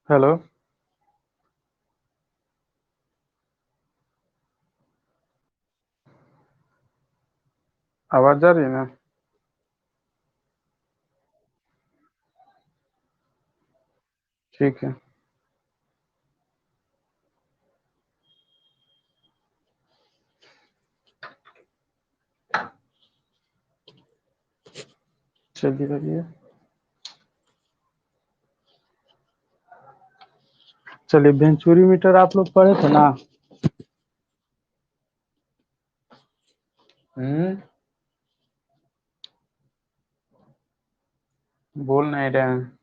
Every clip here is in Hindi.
हेलो। आवाज आ रही है ना? ठीक है। चलिए चलिए। चलिए, वेंचुरी मीटर आप लोग पढ़े थे ना? हम्म। बोल नहीं रहे हैं।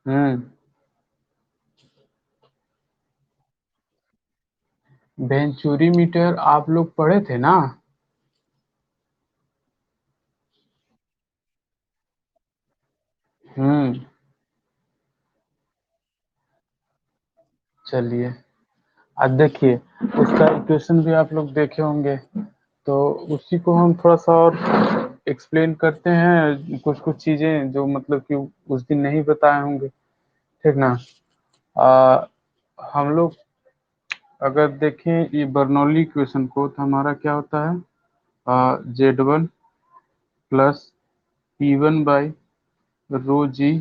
हम्म। वेंचुरी मीटर आप लोग पढ़े थे ना? हम्म। चलिए, अब देखिए, उसका इक्वेशन भी आप लोग देखे होंगे, तो उसी को हम थोड़ा सा और एक्सप्लेन करते हैं, कुछ कुछ चीजें जो मतलब कि उस दिन नहीं बताए होंगे। ठीक ना? आ, हम लोग अगर देखें ये बर्नौली इक्वेशन को, तो हमारा क्या होता है, Z1 plus P1 by rho G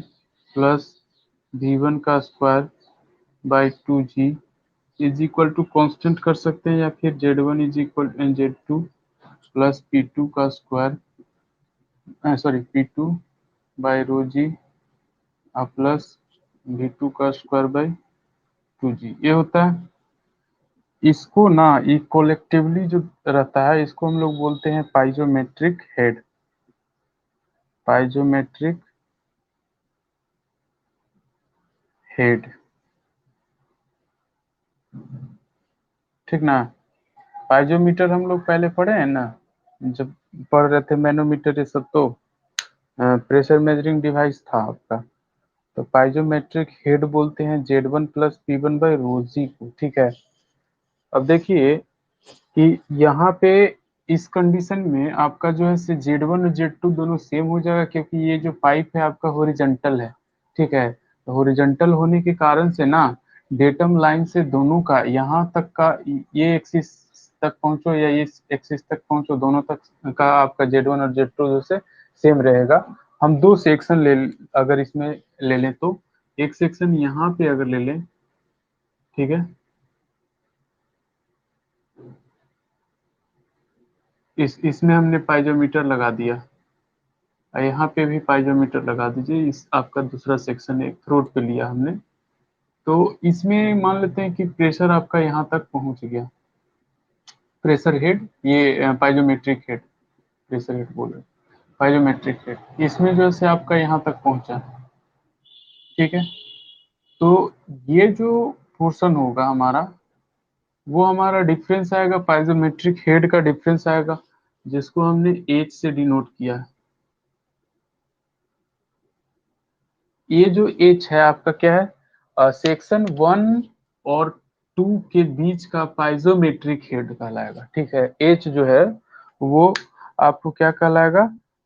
plus V1 का square by 2G is equal to constant कर सकते हैं, या फिर Z1 is equal Z2 plus P2 का square, sorry P2 by rho G plus V2 का स्क्वायर बाई 2G, ये होता है। इसको ना, ये कोलेक्टिवली जो रहता है, इसको हम लोग बोलते हैं पाइजोमेट्रिक हेड। पाइजोमेट्रिक हेड। ठीक ना? पाइजोमीटर हम लोग पहले पढ़े हैं ना, जब पढ़ रहे थे मैनोमीटर, ये सब तो प्रेशर मेजरिंग डिवाइस था आपका। तो पाइजोमेट्रिक हेड बोलते हैं Z1 प्लस P1 बाई रोजी को। ठीक है। अब देखिए कि यहाँ पे इस कंडीशन में आपका जो है से Z1 और Z2 दोनों सेम हो जाएगा, क्योंकि ये जो पाइप है आपका हॉरिजॉन्टल है। ठीक है, तो हॉरिजॉन्टल होने के कारण से ना, डेटम लाइन से दोनों का यहाँ तक का, ये एक्सिस तक पहुंचो या ये एक्सिस तक पहुंचो, दोनों तक का आपका Z1 और Z2 जो से सेम रहेगा। हम दो सेक्शन ले, अगर इसमें ले लें तो, एक सेक्शन यहाँ पे अगर ले लें, ठीक है, इसमें हमने पाइजोमीटर लगा दिया, और यहाँ पे भी पाइजोमीटर लगा दीजिए। इस आपका दूसरा सेक्शन एक थ्रोट पे लिया हमने, तो इसमें मान लेते हैं कि प्रेशर आपका यहाँ तक पहुंच गया। प्रेशर हेड, ये पाइजोमेट्रिक हेड, प्रेशर हेड बोल रहे, पाइजोमेट्रिक हेड, इसमें जो है आपका यहाँ तक पहुंचा। ठीक है, तो ये जो पोर्शन होगा हमारा, वो हमारा डिफरेंस आएगा, पाइजोमेट्रिक हेड का डिफरेंस आएगा, जिसको हमने एच से डिनोट किया है। ये जो एच है आपका क्या है, सेक्शन 1 और 2 के बीच का पाइजोमेट्रिक हेड कहलाएगा। ठीक है, एच जो है वो आपको क्या कहलाएगा,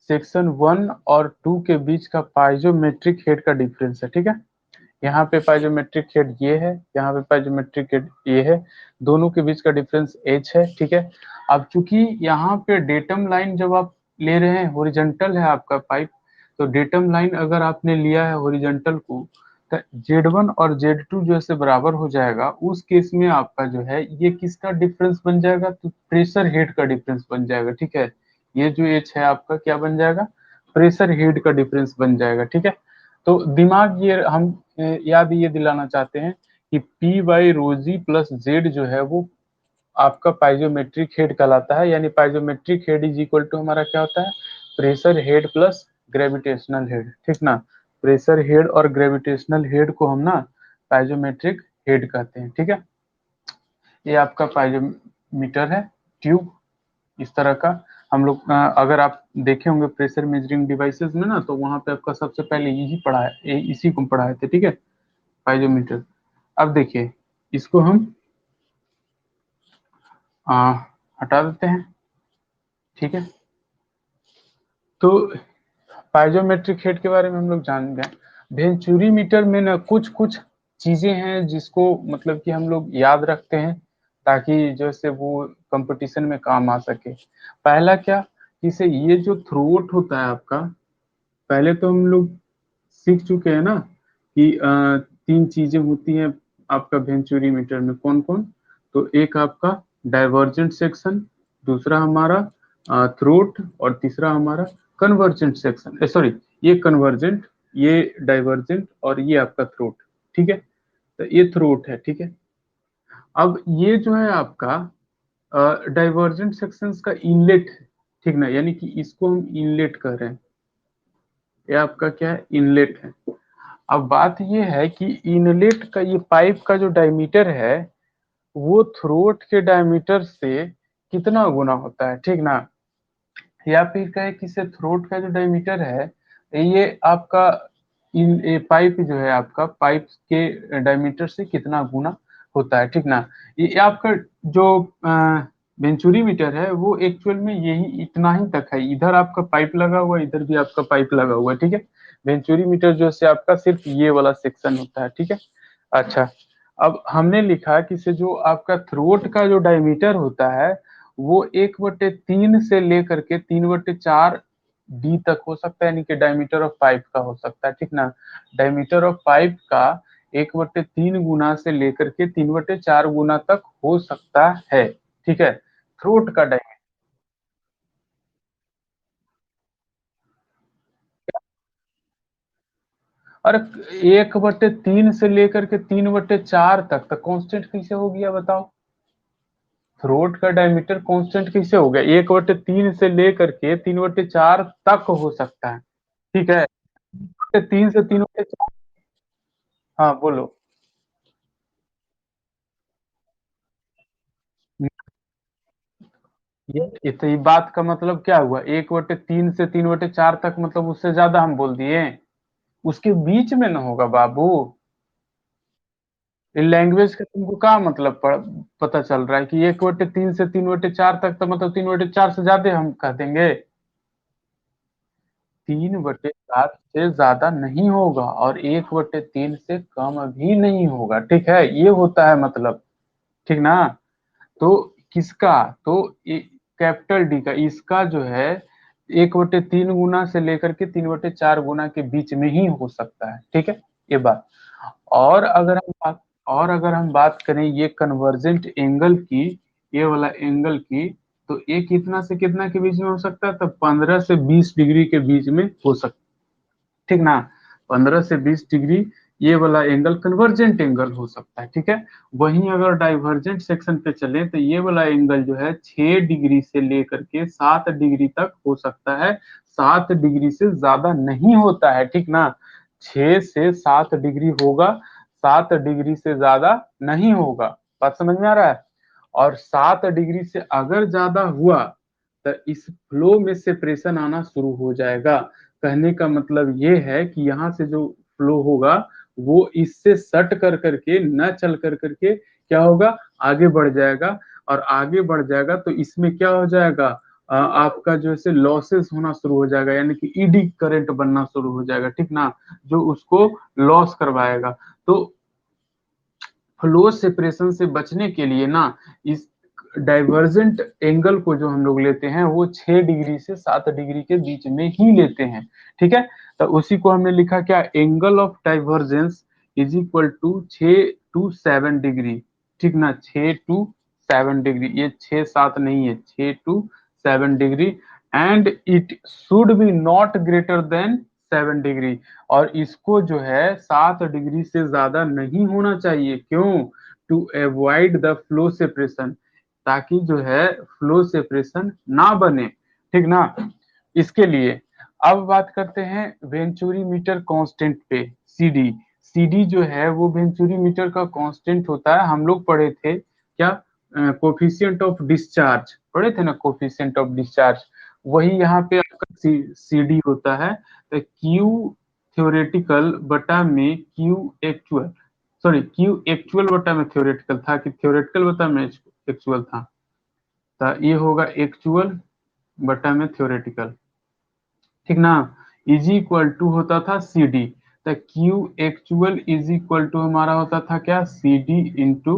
सेक्शन 1 और 2 के बीच का पाइजोमेट्रिक हेड का डिफरेंस है। ठीक है, यहाँ पे पाइजोमेट्रिक हेड ये है, यहाँ पे पाइजोमेट्रिक हेड ये है, दोनों के बीच का डिफरेंस एच है। ठीक है, अब चूंकि यहाँ पे डेटम लाइन जब आप ले रहे हैं, हॉरिजॉन्टल है आपका पाइप, तो डेटम लाइन अगर आपने लिया है हॉरिजॉन्टल को, तो Z1 और Z2 जो है बराबर हो जाएगा। उस केस में आपका जो है ये किसका डिफरेंस बन जाएगा, तो प्रेशर हेड का डिफरेंस बन जाएगा। ठीक है, ये जो एच है आपका क्या बन जाएगा, प्रेशर हेड का डिफरेंस बन जाएगा। ठीक है, तो दिमाग ये हम याद ये दिलाना चाहते हैं कि पी बाई रोजी प्लस जेड जो है वो आपका पाइजोमेट्रिक हेड कहलाता है, यानी पाइजोमेट्रिक हेड इज इक्वल टू हमारा क्या होता है, pressure head plus gravitational head. ठीक ना? प्रेशर हेड और ग्रेविटेशनल हेड को हम ना पाइजोमेट्रिक हेड कहते हैं। ठीक है, ये आपका पाइजोमीटर है, ट्यूब इस तरह का। हम लोग अगर आप देखे होंगे प्रेशर मेजरिंग डिवाइसेस में ना, तो वहां पे आपका सबसे पहले यही पढ़ा है, इसी को पढ़ाए थे। ठीक है, पाइजोमीटर। अब देखिए, इसको हम आ, हटा देते हैं। ठीक है, तो पाइजोमेट्रिक हेड के बारे में हम लोग जान गए। वेंचुरी मीटर में ना कुछ कुछ चीजें हैं जिसको मतलब कि हम लोग याद रखते हैं ताकि जैसे वो कंपटीशन में काम आ सके। पहला क्या, इसे ये जो थ्रोट होता है आपका, पहले तो हम लोग सीख चुके हैं ना कि तीन चीजें होती हैं आपका वेंचुरी मीटर में, कौन कौन। तो एक आपका डाइवर्जेंट सेक्शन, दूसरा हमारा थ्रोट, और तीसरा हमारा कन्वर्जेंट सेक्शन, सॉरी, ये कन्वर्जेंट, ये डाइवर्जेंट, और ये आपका थ्रोट। ठीक है, तो ये थ्रोट है। ठीक है, अब ये जो है आपका डाइवर्जेंट सेक्शंस का इनलेट है। ठीक ना, यानी कि इसको हम इनलेट कह रहे हैं, ये आपका क्या है, इनलेट है। अब बात ये है कि इनलेट का ये पाइप का जो डायमीटर है वो थ्रोट के डायमीटर से कितना गुना होता है। ठीक ना, या फिर कहे कि से थ्रोट का जो डायमीटर है ये आपका इन ये पाइप जो है आपका पाइप के डायमीटर से कितना गुना होता है। ठीक ना, ये आपका जो वेंचुरी मीटर है वो एक्चुअल में यही इतना ही तक है। इधर आपका पाइप लगा हुआ है, इधर भी आपका पाइप लगा हुआ है। ठीक है, वेंचुरी मीटर जो है आपका सिर्फ ये वाला सेक्शन होता है। ठीक है, अच्छा, अब हमने लिखा कि से जो आपका थ्रोट का जो डायमीटर होता है वो 1/3 से लेकर के 3/4 डी तक हो सकता है, यानी कि डायमीटर ऑफ पाइप का हो सकता है। ठीक ना, डायमीटर ऑफ पाइप का 1/3 गुना से लेकर के 3/4 गुना तक हो सकता है। ठीक है, थ्रोट का डायमीटर। और 1/3 से लेकर के 3/4 तक कांस्टेंट कैसे हो गया बताओ। थ्रोट का डायमीटर कांस्टेंट कैसे हो गया, 1/3 से लेकर के 3/4 तक हो सकता है। ठीक है, 3 से 3/4। हाँ बोलो। ये तो ये बात का मतलब क्या हुआ, 1/3 से 3/4 तक मतलब उससे ज्यादा हम बोल दिए, उसके बीच में ना होगा बाबू। इन लैंग्वेज का तुमको क्या मतलब पता चल रहा है कि 1/3 से 3/4 तक तो मतलब 3/4 से ज्यादा हम कह देंगे। 3/4 से ज्यादा नहीं होगा और 1/3 से कम भी नहीं होगा। ठीक है, ये होता है मतलब। ठीक ना, तो किसका, तो कैपिटल डी का, इसका जो है 1/3 गुना से लेकर के 3/4 गुना के बीच में ही हो सकता है। ठीक है, ये बात। और अगर हम बात और अगर हम बात करें ये कन्वर्जेंट एंगल की, ये वाला एंगल की, तो ये कितना से कितना के बीच में हो सकता है, तो 15 से 20 डिग्री के बीच में हो सकता है। ठीक ना, 15 से 20 डिग्री ये वाला एंगल कन्वर्जेंट एंगल हो सकता है। ठीक है, वहीं अगर डाइवर्जेंट सेक्शन पे चले तो ये वाला एंगल जो है 6 डिग्री से लेकर के 7 डिग्री तक हो सकता है। 7 डिग्री से ज्यादा नहीं होता है। ठीक ना, 6 से 7 डिग्री होगा, 7 डिग्री से ज्यादा नहीं होगा। बात समझ में आ रहा है। और 7 डिग्री से अगर ज्यादा हुआ तो इस फ्लो में सेपरेशन आना शुरू हो जाएगा। कहने का मतलब ये है कि यहाँ से जो फ्लो होगा वो इससे सट कर करके न चल कर करके क्या होगा, आगे बढ़ जाएगा। और आगे बढ़ जाएगा तो इसमें क्या हो जाएगा, आपका जो है लॉसेस होना शुरू हो जाएगा, यानी कि ईडी करंट बनना शुरू हो जाएगा। ठीक ना, जो उसको लॉस करवाएगा। तो फ्लो सेपरेशन से बचने के लिए ना इस डाइवर्जेंट एंगल को जो हम लोग लेते हैं वो 6 डिग्री से 7 डिग्री के बीच में ही लेते हैं। ठीक है, तो उसी को हमने लिखा क्या, angle of divergence is equal to 6 to 7 degree. ठीक ना, 6 to 7 डिग्री, ये 6-7 नहीं है, 6 to 7 degree. And it should be not greater than 7 degree. और इसको जो है 7 डिग्री से ज्यादा नहीं होना चाहिए। क्यों, to avoid the flow separation, ताकि जो है फ्लो सेपरेशन ना बने। ठीक ना, इसके लिए अब बात करते हैं वेंचुरी मीटर कांस्टेंट पे, सीडी। सीडी जो है वो वेंचुरी मीटर का कांस्टेंट होता है। हम लोग पढ़े थे क्या, कोफिशिएंट ऑफ डिस्चार्ज पढ़े थे ना, कोफिशिएंट ऑफ डिस्चार्ज। वही यहाँ पे आपका सीडी होता है। तो क्यू थ्योरेटिकल बटा में Q actual, sorry Q actual बटा में थ्योरेटिकल था कि थ्योरेटिकल बटा में एक्चुअल था, तो ये होगा एक्चुअल बटा में थ्योरेटिकल। ठीक ना, इज इक्वल टू होता था सी डी। तो Q actual is equal to हमारा होता था क्या, C D into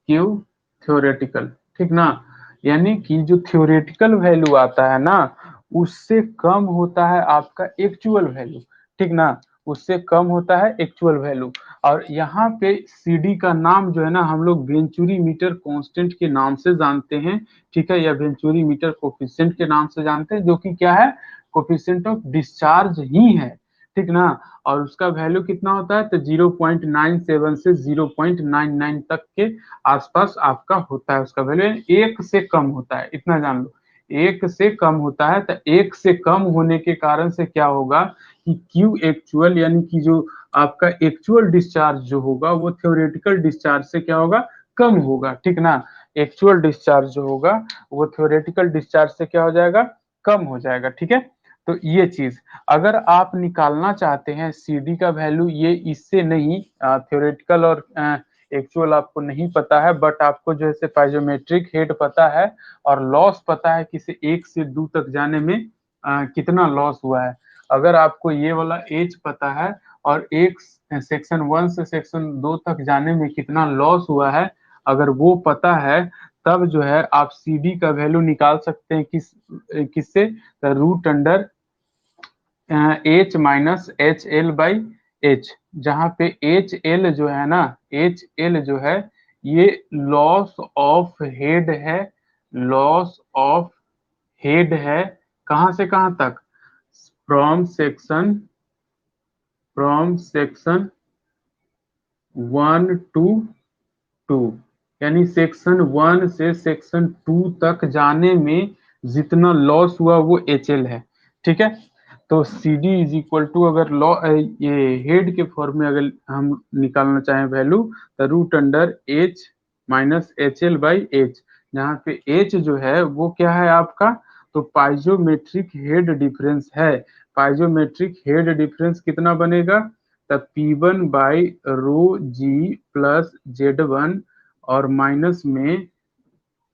Q theoretical, ठीक ना। यानी कि जो थ्योरेटिकल वैल्यू आता है ना, उससे कम होता है आपका एक्चुअल वैल्यू, ठीक ना, उससे कम होता है एक्चुअल वैल्यू। और यहाँ पे सी डी का नाम जो है ना, हम लोग वेंचुरी मीटर कांस्टेंट के नाम से जानते हैं, ठीक है, या वेंचुरी मीटर कोफिशिएंट के नाम से जानते हैं, जो कि क्या है, कोफिशिएंट ऑफ डिस्चार्ज ही है, ठीक ना। और उसका वैल्यू कितना होता है, तो 0.97 से 0.99 तक के आसपास आपका होता है उसका वैल्यू, एक से कम होता है, इतना जान लो, एक से कम होता है। तो एक से कम होने के कारण से क्या होगा कि क्यू एक्चुअल यानी कि जो आपका एक्चुअल डिस्चार्ज जो होगा वो थ्योरेटिकल डिस्चार्ज से क्या होगा, कम होगा, ठीक ना। एक्चुअल डिस्चार्ज जो होगा वो थ्योरेटिकल डिस्चार्ज से क्या हो जाएगा, कम हो जाएगा, ठीक है। तो ये चीज अगर आप निकालना चाहते हैं सीडी का वैल्यू, ये इससे नहीं, थ्योरेटिकल और एक्चुअल आपको नहीं पता है, बट आपको जो है पाइजोमेट्रिक हेड पता है और लॉस पता है कि से 1 से 2 तक जाने में कितना लॉस हुआ है। अगर आपको ये वाला एज पता है और एक सेक्शन 1 से सेक्शन 2 तक जाने में कितना लॉस हुआ है, अगर वो पता है, तब जो है आप सीडी का वैल्यू निकाल सकते हैं किससे, root under H minus H L by H, जहाँ पे एच एल जो है ना, एच एल जो है ये लॉस ऑफ हेड है, लॉस ऑफ हेड है, कहाँ से कहाँ तक, from section, from section 1 to 2, यानी सेक्शन 1 से सेक्शन 2 तक जाने में जितना लॉस हुआ वो एच एल है, ठीक है। तो C D is equal to, अगर लॉ ये हेड के फॉर्म में अगर हम निकालना चाहें वैल्यू, तो root under H minus H L by H, जहाँ पे एच जो है वो क्या है आपका, तो पाइजोमेट्रिक हेड डिफरेंस है। पाइजोमेट्रिक हेड डिफरेंस कितना बनेगा, तब P1 by rho G plus Z1 और माइनस में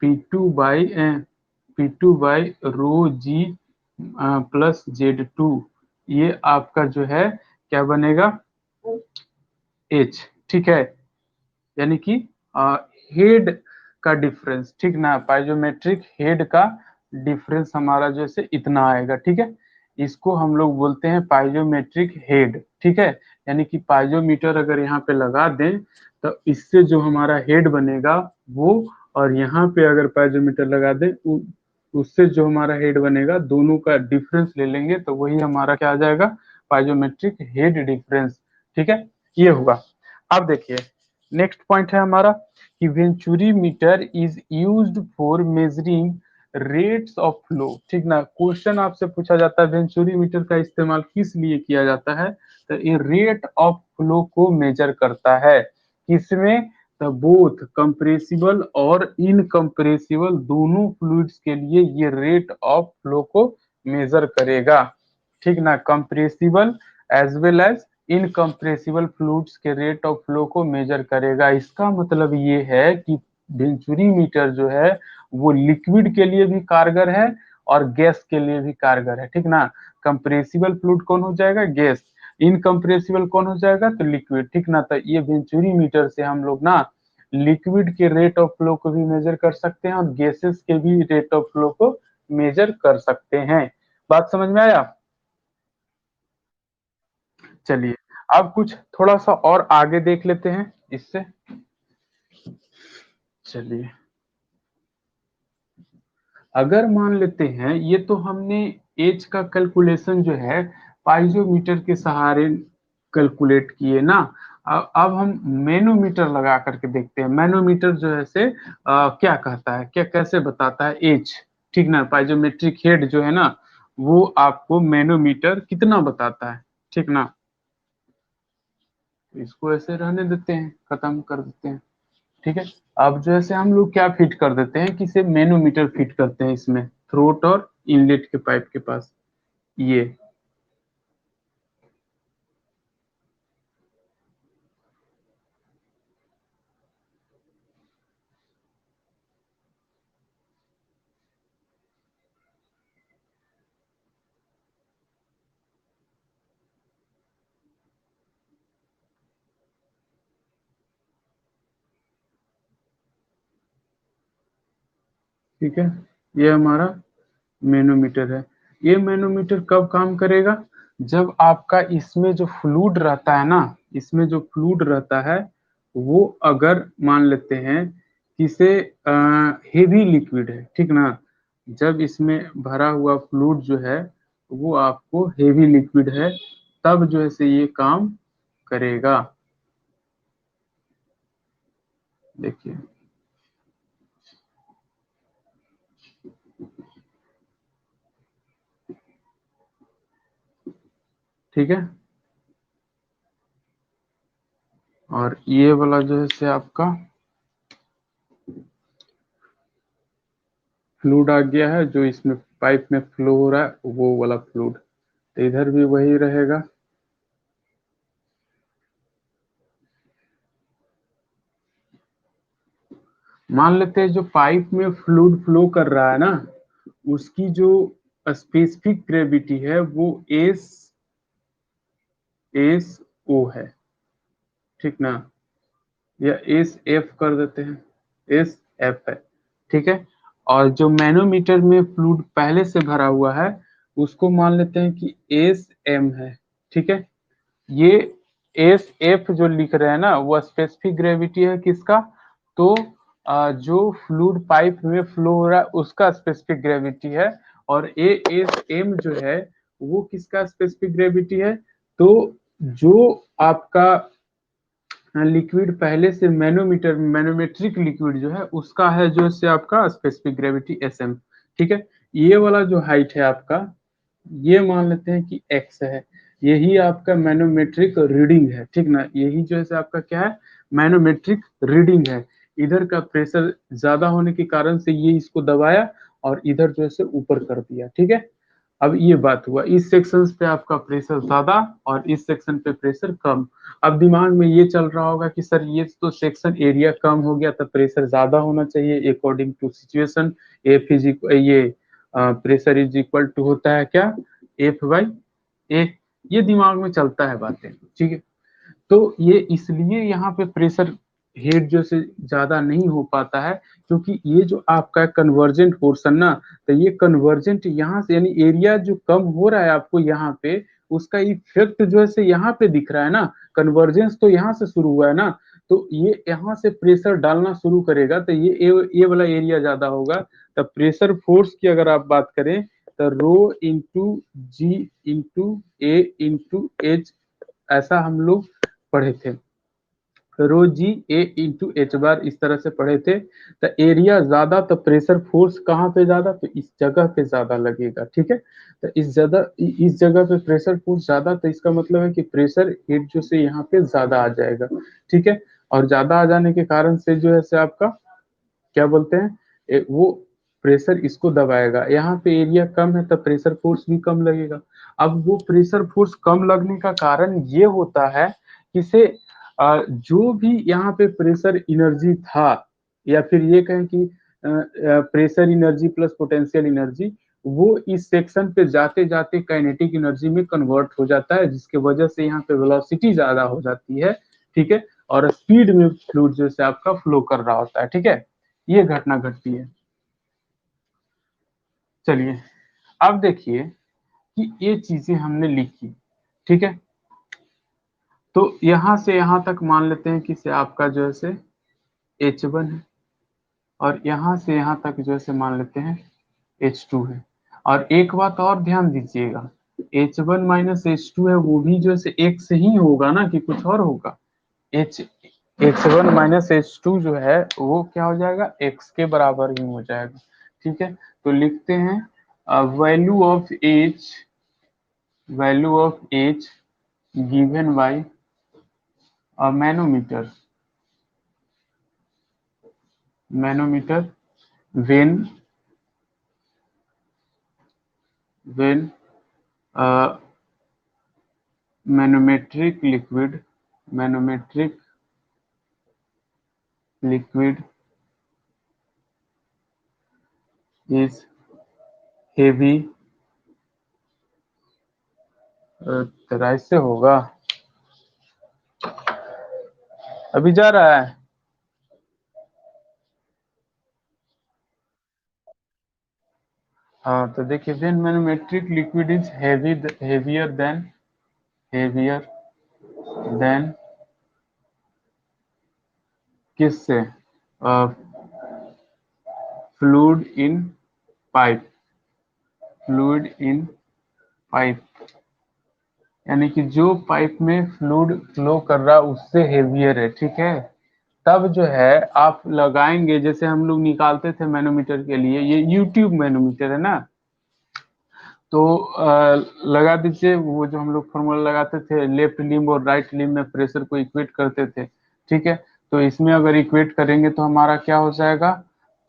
P2 by rho G plus Z2, ये आपका जो है क्या बनेगा, H, ठीक है। यानी कि हेड का डिफरेंस, ठीक ना, पाइजोमेट्रिक हेड का डिफरेंस हमारा जैसे इतना आएगा, ठीक है। इसको हम लोग बोलते हैं पाइजोमेट्रिक हेड, ठीक है। यानी कि पाइजोमीटर अगर यहाँ पे लगा दें तो इससे जो हमारा हेड बनेगा वो, और यहाँ पे अगर पाइजोमीटर लगा दें उससे जो हमारा हेड बनेगा, दोनों का डिफरेंस ले लेंगे तो वही हमारा क्या आ जाएगा, पाइजोमेट्रिक हेड डिफरेंस, ठीक है। ये हुआ। अब देखिए नेक्स्ट पॉइंट है हमारा कि venturi meter is used for measuring rates of flow, ठीक ना। क्वेश्चन आपसे पूछा जाता है वेंचुरी मीटर का इस्तेमाल किस लिए किया जाता है, तो ये रेट ऑफ फ्लो को मेजर करता है, किसमें, तो बोथ कंप्रेसिबल और इनकंप्रेसिबल दोनों फ्लूइड्स के लिए ये रेट ऑफ फ्लो को मेजर करेगा, ठीक ना। Compressible as well as incompressible fluids के रेट ऑफ फ्लो को मेजर करेगा। इसका मतलब ये है कि वेंचुरी मीटर जो है वो लिक्विड के लिए भी कारगर है और गैस के लिए भी कारगर है, ठीक ना। कंप्रेसिबल फ्लूइड कौन हो जाएगा, गैस, इनकंप्रेसिबल कौन हो जाएगा, तो लिक्विड, ठीक ना। तो ये वेंचुरी मीटर से हम लोग ना लिक्विड के रेट ऑफ फ्लो को भी मेजर कर सकते हैं और गैसेस के भी रेट ऑफ फ्लो को मेजर कर सकते हैं। बात समझ में आया। चलिए अब कुछ थोड़ा सा और आगे देख लेते हैं इससे। चलिए अगर मान लेते हैं, ये तो हमने एज का कैलकुलेशन जो है पाइजोमीटर के सहारे कैलकुलेट किए ना। अब हम मैनोमीटर लगा करके देखते हैं, मैनोमीटर जो है से क्या कहता है, क्या कैसे बताता है एज, ठीक ना। पाइजोमेट्रिक हेड जो है ना वो आपको मैनोमीटर कितना बताता है, ठीक ना। इसको ऐसे रहने देते हैं, खत्म कर देते हैं, ठीक है। अब जैसे हम लोग क्या फिट कर देते हैं कि इसे मैनोमीटर फिट करते हैं इसमें, थ्रोट और इनलेट के पाइप के पास, ये ठीक है, ये हमारा मैनोमीटर है। ये मैनोमीटर कब काम करेगा? जब आपका इसमें जो फ्लूइड रहता है ना, इसमें जो फ्लूइड रहता है वो अगर मान लेते हैं कि से हेवी लिक्विड है, ठीक ना, जब इसमें भरा हुआ फ्लूइड जो है वो आपको हेवी लिक्विड है, तब जो है से ये काम करेगा। देखिए, ठीक है, और ये वाला जो है से आपका फ्लूइड आ गया है, जो इसमें पाइप में फ्लो हो रहा है वो वाला फ्लूइड, तो इधर भी वही रहेगा। मान लेते हैं जो पाइप में फ्लूइड फ्लो कर रहा है ना, उसकी जो स्पेसिफिक ग्रेविटी है वो एस ओ है, ठीक ना, या एस एफ कर देते हैं, एस एफ है, ठीक है। और जो मैनोमीटर में फ्लूइड पहले से भरा हुआ है उसको मान लेते हैं कि एस एम है, ठीक है। ये एस एफ जो लिख रहे हैं ना वो स्पेसिफिक ग्रेविटी है किसका? तो जो फ्लूइड पाइप में फ्लो हो रहा है उसका स्पेसिफिक ग्रेविटी है, और ए एस एम जो है वो किसका स्पेसिफिक ग्रेविटी है? तो जो आपका लिक्विड पहले से मैनोमीटर मैनोमेट्रिक लिक्विड जो है उसका है जो से आपका स्पेसिफिक ग्रेविटी एस एम, ठीक है। ये वाला जो हाइट है आपका, ये मान लेते हैं कि एक्स है, यही आपका मैनोमेट्रिक रीडिंग है, ठीक ना, यही जो है आपका क्या है, मैनोमेट्रिक रीडिंग है। इधर का प्रेशर ज्यादा होने के कारण से ये इसको दबाया और इधर जो है ऊपर कर दिया, ठीक है। अब ये बात हुआ, इस सेक्शन पे आपका प्रेशर ज्यादा और इस सेक्शन पे प्रेशर कम। अब दिमाग में ये चल रहा होगा कि सर ये तो सेक्शन एरिया कम हो गया तो प्रेशर ज्यादा होना चाहिए according to situation, F is ये प्रेशर इज इक्वल टू होता है क्या, एफ बाई ए। ये दिमाग में चलता है बातें, ठीक है। तो ये इसलिए यहाँ पे प्रेशर हेड जो से ज्यादा नहीं हो पाता है, क्योंकि ये जो आपका कन्वर्जेंट पोर्शन ना, तो ये कन्वर्जेंट यहाँ से यानी एरिया जो कम हो रहा है आपको यहाँ पे, उसका इफेक्ट जो है से यहाँ पे दिख रहा है ना, कन्वर्जेंस तो यहाँ से शुरू हुआ है ना, तो ये यहाँ से प्रेशर डालना शुरू करेगा तो ये वाला एरिया ज्यादा होगा। तो प्रेशर फोर्स की अगर आप बात करें तो रो इंटू जी इंटू ए इंटू एच, ऐसा हम लोग पढ़े थे, रो जी ए इंटू एच बार, इस तरह से पढ़े थे। तो एरिया ज्यादा तो प्रेशर फोर्स कहाँ पे ज्यादा, तो इस जगह पे ज्यादा लगेगा, ठीक है। तो इस जगह पे प्रेशर फोर्स ज्यादा, तो इसका मतलब है कि प्रेशर हेड जो से यहाँ पे ज्यादा आ जाएगा, ठीक है। और ज्यादा आ जाने के कारण से जो है से आपका क्या बोलते हैं, वो प्रेशर इसको दबाएगा, यहाँ पे एरिया कम है तो प्रेशर फोर्स भी कम लगेगा। अब वो प्रेशर फोर्स कम लगने का कारण ये होता है कि से जो भी यहाँ पे प्रेशर एनर्जी था, या फिर ये कहें कि pressure energy plus potential energy, वो इस सेक्शन पे जाते जाते काइनेटिक एनर्जी में कन्वर्ट हो जाता है, जिसके वजह से यहाँ पे वेलोसिटी ज्यादा हो जाती है, ठीक है। और स्पीड में फ्लूइड जो है आपका फ्लो कर रहा होता है, ठीक है, ये घटना घटती है। चलिए, अब देखिए कि ये चीजें हमने लिखी, ठीक है। तो यहां से यहां तक मान लेते हैं कि से आपका जो है से H1 है, और यहां से यहां तक जो है से मान लेते हैं H2 है। और एक बात और ध्यान दीजिएगा, H1 माइनस H2 है वो भी जो है से एक से ही होगा ना कि कुछ और होगा, एच H1 माइनस H2 जो है वो क्या हो जाएगा, x के बराबर ही हो जाएगा, ठीक है। तो लिखते हैं value of H, value of H given by manometer, manometer when when manometric liquid, manometric liquid is heavy, तरह से होगा, अभी जा रहा है। हाँ तो देखिए when manometric liquid is heavier than किससे fluid in pipe fluid in pipe यानी कि जो पाइप में फ्लूइड फ्लो कर रहा है उससे हेवियर है, ठीक है। तब जो है आप लगाएंगे, जैसे हम लोग निकालते थे मैनोमीटर के लिए, ये यूट्यूब मैनोमीटर है ना, तो लगा दीजिए वो जो हम लोग फॉर्मूला लगाते थे, लेफ्ट लिम्ब और राइट लिम्ब में प्रेशर को इक्वेट करते थे, ठीक है। तो इसमें अगर इक्वेट करेंगे तो हमारा क्या हो जाएगा,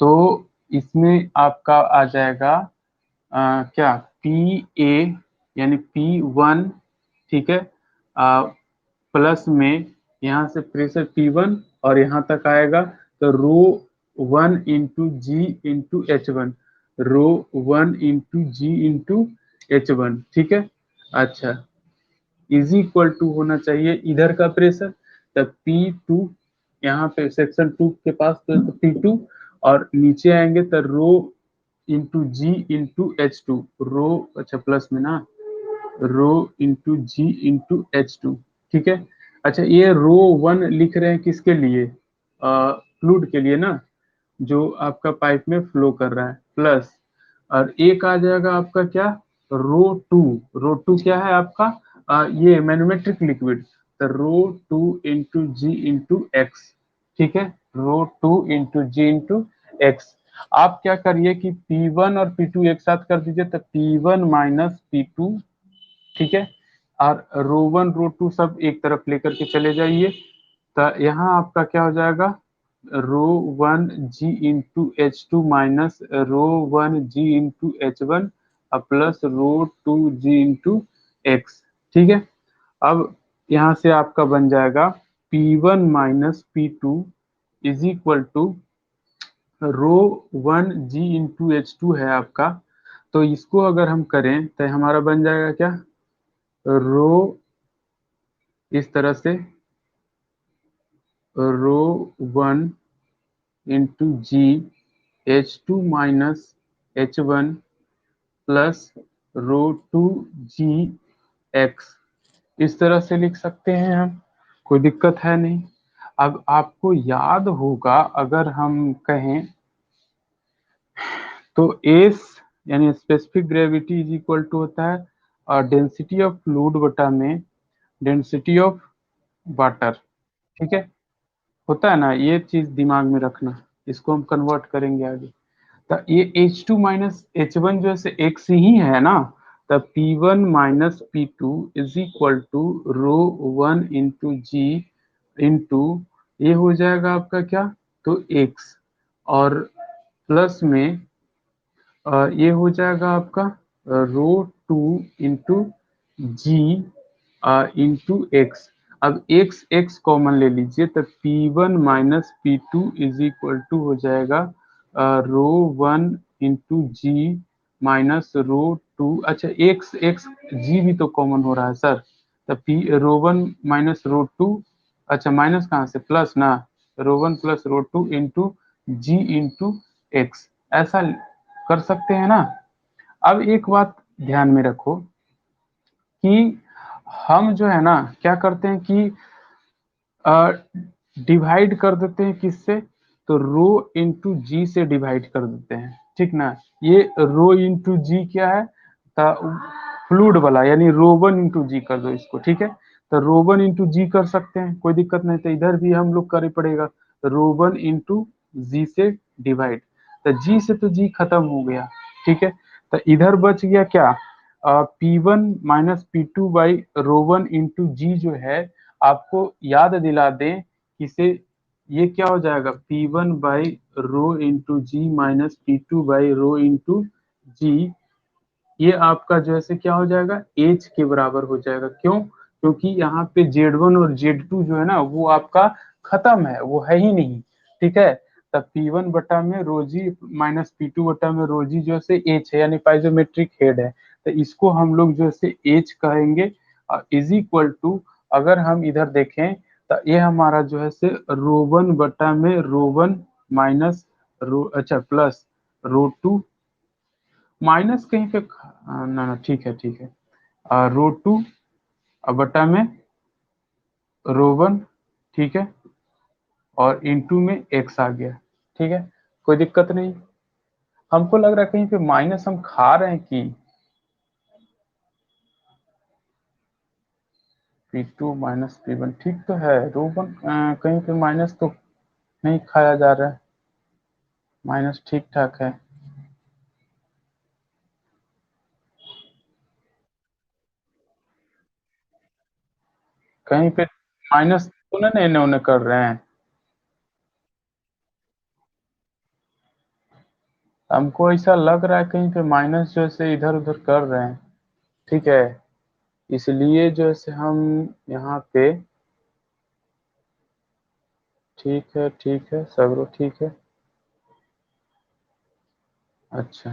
तो इसमें आपका आ जाएगा क्या, पी ए यानी P1, ठीक है, प्लस में यहाँ से प्रेशर P1 और यहाँ तक आएगा, तो ρ1 × G × H1, ρ1 × G × H1, ठीक है। अच्छा, इज इक्वल टू होना चाहिए इधर का प्रेशर, तब P2 यहाँ पे सेक्शन 2 के पास तो P2, और नीचे आएंगे तो ρ × G × H2, रो, अच्छा प्लस में ना, ρ × G × H2, ठीक है। अच्छा ये ρ1 लिख रहे हैं किसके लिए, फ्लूइड के लिए ना, जो आपका पाइप में फ्लो कर रहा है, प्लस और एक आ जाएगा आपका क्या, ρ2 क्या है आपका, ये मैनोमेट्रिक लिक्विड, तो ρ2 × G × X, ठीक है, ρ2 × G × X। आप क्या करिए कि P1 और P2 एक साथ कर दीजिए, तो P1 - P2, ठीक है, और ρ1 ρ2 सब एक तरफ लेकर के चले जाइए, तो यहाँ आपका क्या हो जाएगा, ρ1 G × H2 minus ρ1 G × H1 plus ρ2 G × X, ठीक है। अब यहाँ से आपका बन जाएगा P1 - P2 is equal to ρ1 G × H2 है आपका, तो इसको अगर हम करें तो हमारा बन जाएगा क्या, रो, इस तरह से ρ1 × G H2 - H1 plus ρ2 G X, इस तरह से लिख सकते हैं हम, कोई दिक्कत है नहीं। अब आपको याद होगा अगर हम कहें तो एस यानी specific gravity is equal to होता है और डेंसिटी ऑफ फ्लूइड बटा में डेंसिटी ऑफ वाटर, ठीक है, होता है ना, ये चीज दिमाग में रखना, इसको हम कन्वर्ट करेंगे आगे। तो ये H2 - H1 जो है एक्स ही है ना, तब P1 - P2 is equal to ρ1 × G into, ये हो जाएगा आपका क्या, तो x, और प्लस में ये हो जाएगा आपका ρ2 × G × X। अब x कॉमन ले लीजिए, तो P1 - P2 is equal to हो जाएगा ρ1 × G माइनस ρ2, अच्छा x G भी तो कॉमन हो रहा है सर, तो ρ1 - ρ2, अच्छा माइनस कहाँ से, प्लस ना, ρ1 + ρ2 इंटू G × X, ऐसा कर सकते हैं ना। अब एक बात ध्यान में रखो कि हम जो है ना क्या करते हैं कि डिवाइड कर देते हैं किससे, तो ρ × G से डिवाइड कर देते हैं, ठीक ना। ये ρ × G क्या है, फ्लूइड वाला, यानी ρ1 × G कर दो इसको, ठीक है। तो ρ1 × G कर सकते हैं, कोई दिक्कत नहीं, तो इधर भी हम लोग करे पड़ेगा, ρ1 × G से डिवाइड, तो G से तो G खत्म हो गया, ठीक है। तो इधर बच गया क्या, P1 - P2 बाई ρ1 × G जो है, आपको याद दिला दें इसे, ये क्या हो जाएगा, P1 by ρ × G minus P2 by ρ × G, ये आपका जो है क्या हो जाएगा, H के बराबर हो जाएगा, क्यों, क्योंकि यहाँ पे Z1 और Z2 जो है ना वो आपका खत्म है, वो है ही नहीं, ठीक है। तब P1 बटा में ρg माइनस P2 बटा में ρg जो है H है, यानी पाइजोमेट्रिक हेड है, तो इसको हम लोग जो है H कहेंगे, इज इक्वल टू, अगर हम इधर देखें तो ये हमारा जो है ρ1 बटा में ρ1 माइनस रो, अच्छा प्लस ρ2 माइनस कहीं पे ना ना, ठीक है ठीक है। रो टू बटा में रो वन, ठीक है, और इनटू में एक्स आ गया, ठीक है, कोई दिक्कत नहीं। हमको लग रहा है कहीं पे माइनस हम खा रहे हैं कि P two minus P one, ठीक तो है। रो वन कहीं पे माइनस तो नहीं खाया जा रहा है, माइनस ठीक ठाक है। कहीं पे माइनस तो नहीं इन्हें उन्हें कर रहे हैं। हमको ऐसा लग रहा है कहीं पे माइनस जो है इधर उधर कर रहे हैं, ठीक है, इसलिए जो है हम यहाँ पे, ठीक है सगरो ठीक है। अच्छा,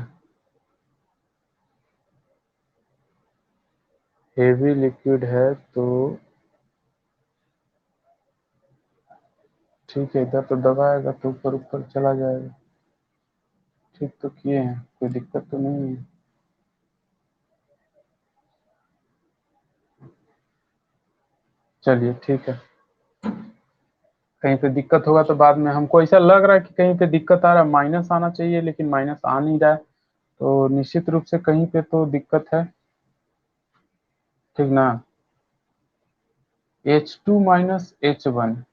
हेवी लिक्विड है तो ठीक है, इधर तो दबाएगा तो ऊपर ऊपर चला जाएगा। ठीक तो किए हैं, कोई दिक्कत तो नहीं है। चलिए ठीक है, कहीं पे दिक्कत होगा तो बाद में, हमको ऐसा लग रहा है कि कहीं पे दिक्कत आ रहा है, माइनस आना चाहिए लेकिन माइनस आ नहीं रहा है, तो निश्चित रूप से कहीं पे तो दिक्कत है, ठीक ना। H two minus H one,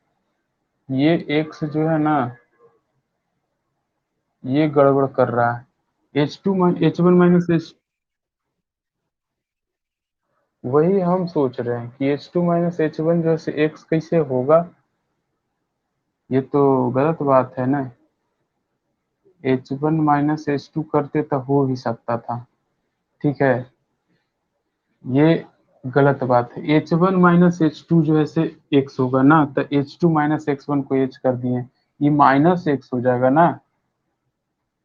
ये एक्स जो है ना, ये गड़बड़ कर रहा है। एच वन माइनस एच, वही हम सोच रहे हैं कि H two minus H one जो है एक्स कैसे होगा, ये तो गलत बात है ना। H one minus H two करते तो हो भी सकता था, ठीक है, ये गलत बात है। H one minus H two जो है से एक्स होगा ना, तो H two minus x one को एच कर दिए, ये माइनस एक्स हो जाएगा ना।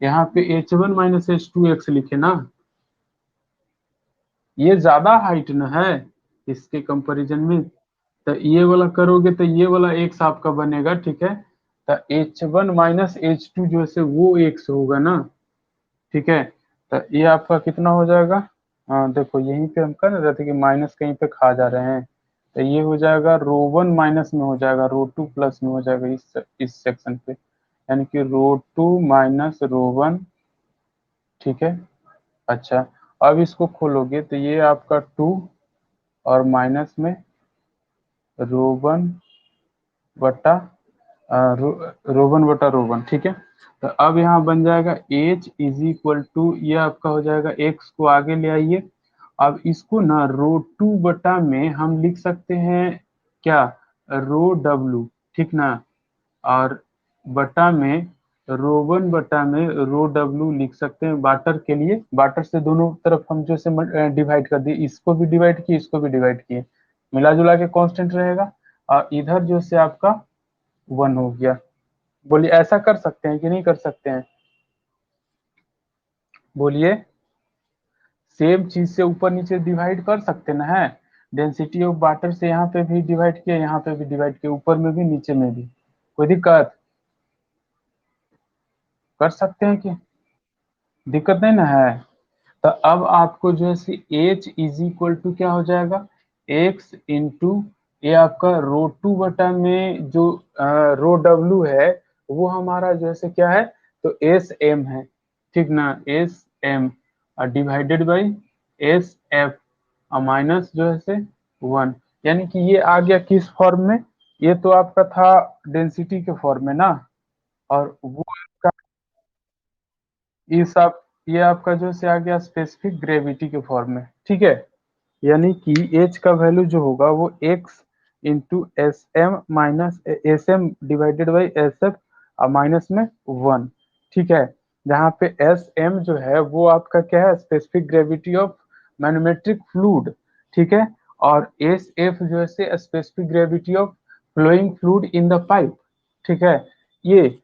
यहाँ पे H one minus H two x लिखे ना, ये ज्यादा हाइट न है इसके कंपैरिजन में, तो ये वाला करोगे तो ये वाला एक्स आपका बनेगा, ठीक है, तो H one minus H two जो है से वो एक्स होगा ना, ठीक है, तो ये आपका कितना हो जाएगा। हाँ देखो, यहीं पे हम कर रहे थे कि माइनस कहीं पे खा जा रहे हैं, तो ये हो जाएगा रो वन माइनस में हो जाएगा रो टू प्लस में हो जाएगा इस सेक्शन पे, यानी कि रो टू माइनस रो वन, ठीक है। अच्छा, अब इसको खोलोगे तो ये आपका टू और माइनस में रो वन बटा रोवन बटा रोवन, ठीक है, तो अब यहाँ बन जाएगा एच इज इक्वल टू, ये आपका हो जाएगा एक्स को आगे ले आइए, अब इसको ना रो टू बटा में हम लिख सकते हैं क्या, रो डब्लू, ठीक ना, और बटा में रो वन बटा में रो डब्लू लिख सकते हैं वाटर के लिए, वाटर से दोनों तरफ हम जो से डिवाइड कर दिए, इसको भी डिवाइड किए इसको भी डिवाइड किए, मिला जुला के कांस्टेंट रहेगा, और इधर जो से आपका वन हो गया। बोलिए ऐसा कर सकते हैं कि नहीं कर सकते हैं, बोलिए, सेम चीज से ऊपर नीचे डिवाइड कर सकते ना है, डेंसिटी ऑफ वाटर से यहाँ पे भी डिवाइड किया यहाँ पे भी डिवाइड किया, ऊपर में भी नीचे में भी, कोई दिक्कत, कर सकते हैं कि, दिक्कत नहीं ना है। तो अब आपको जो है C H is equal to क्या हो जाएगा, एक्स इंटू, ये आपका रो टू बटा में जो रो डब्लू है वो हमारा जो है से क्या है, तो एस एम है, ठीक ना, S M divided by S F minus जो है से वन, यानी कि ये आ गया किस फॉर्म में, ये तो आपका था डेंसिटी के फॉर्म में ना, और वो इस आप, ये आपका जो से आ गया स्पेसिफिक ग्रेविटी के फॉर्म में, ठीक है, यानी कि एच का वैल्यू जो होगा वो X into S M minus S M divided by S F minus में वन, ठीक है, जहाँ पे एस एम जो है वो आपका क्या है, specific gravity of manometric fluid, ठीक है, और एस एफ जो है से specific gravity of flowing fluid in the pipe, ठीक है, ये,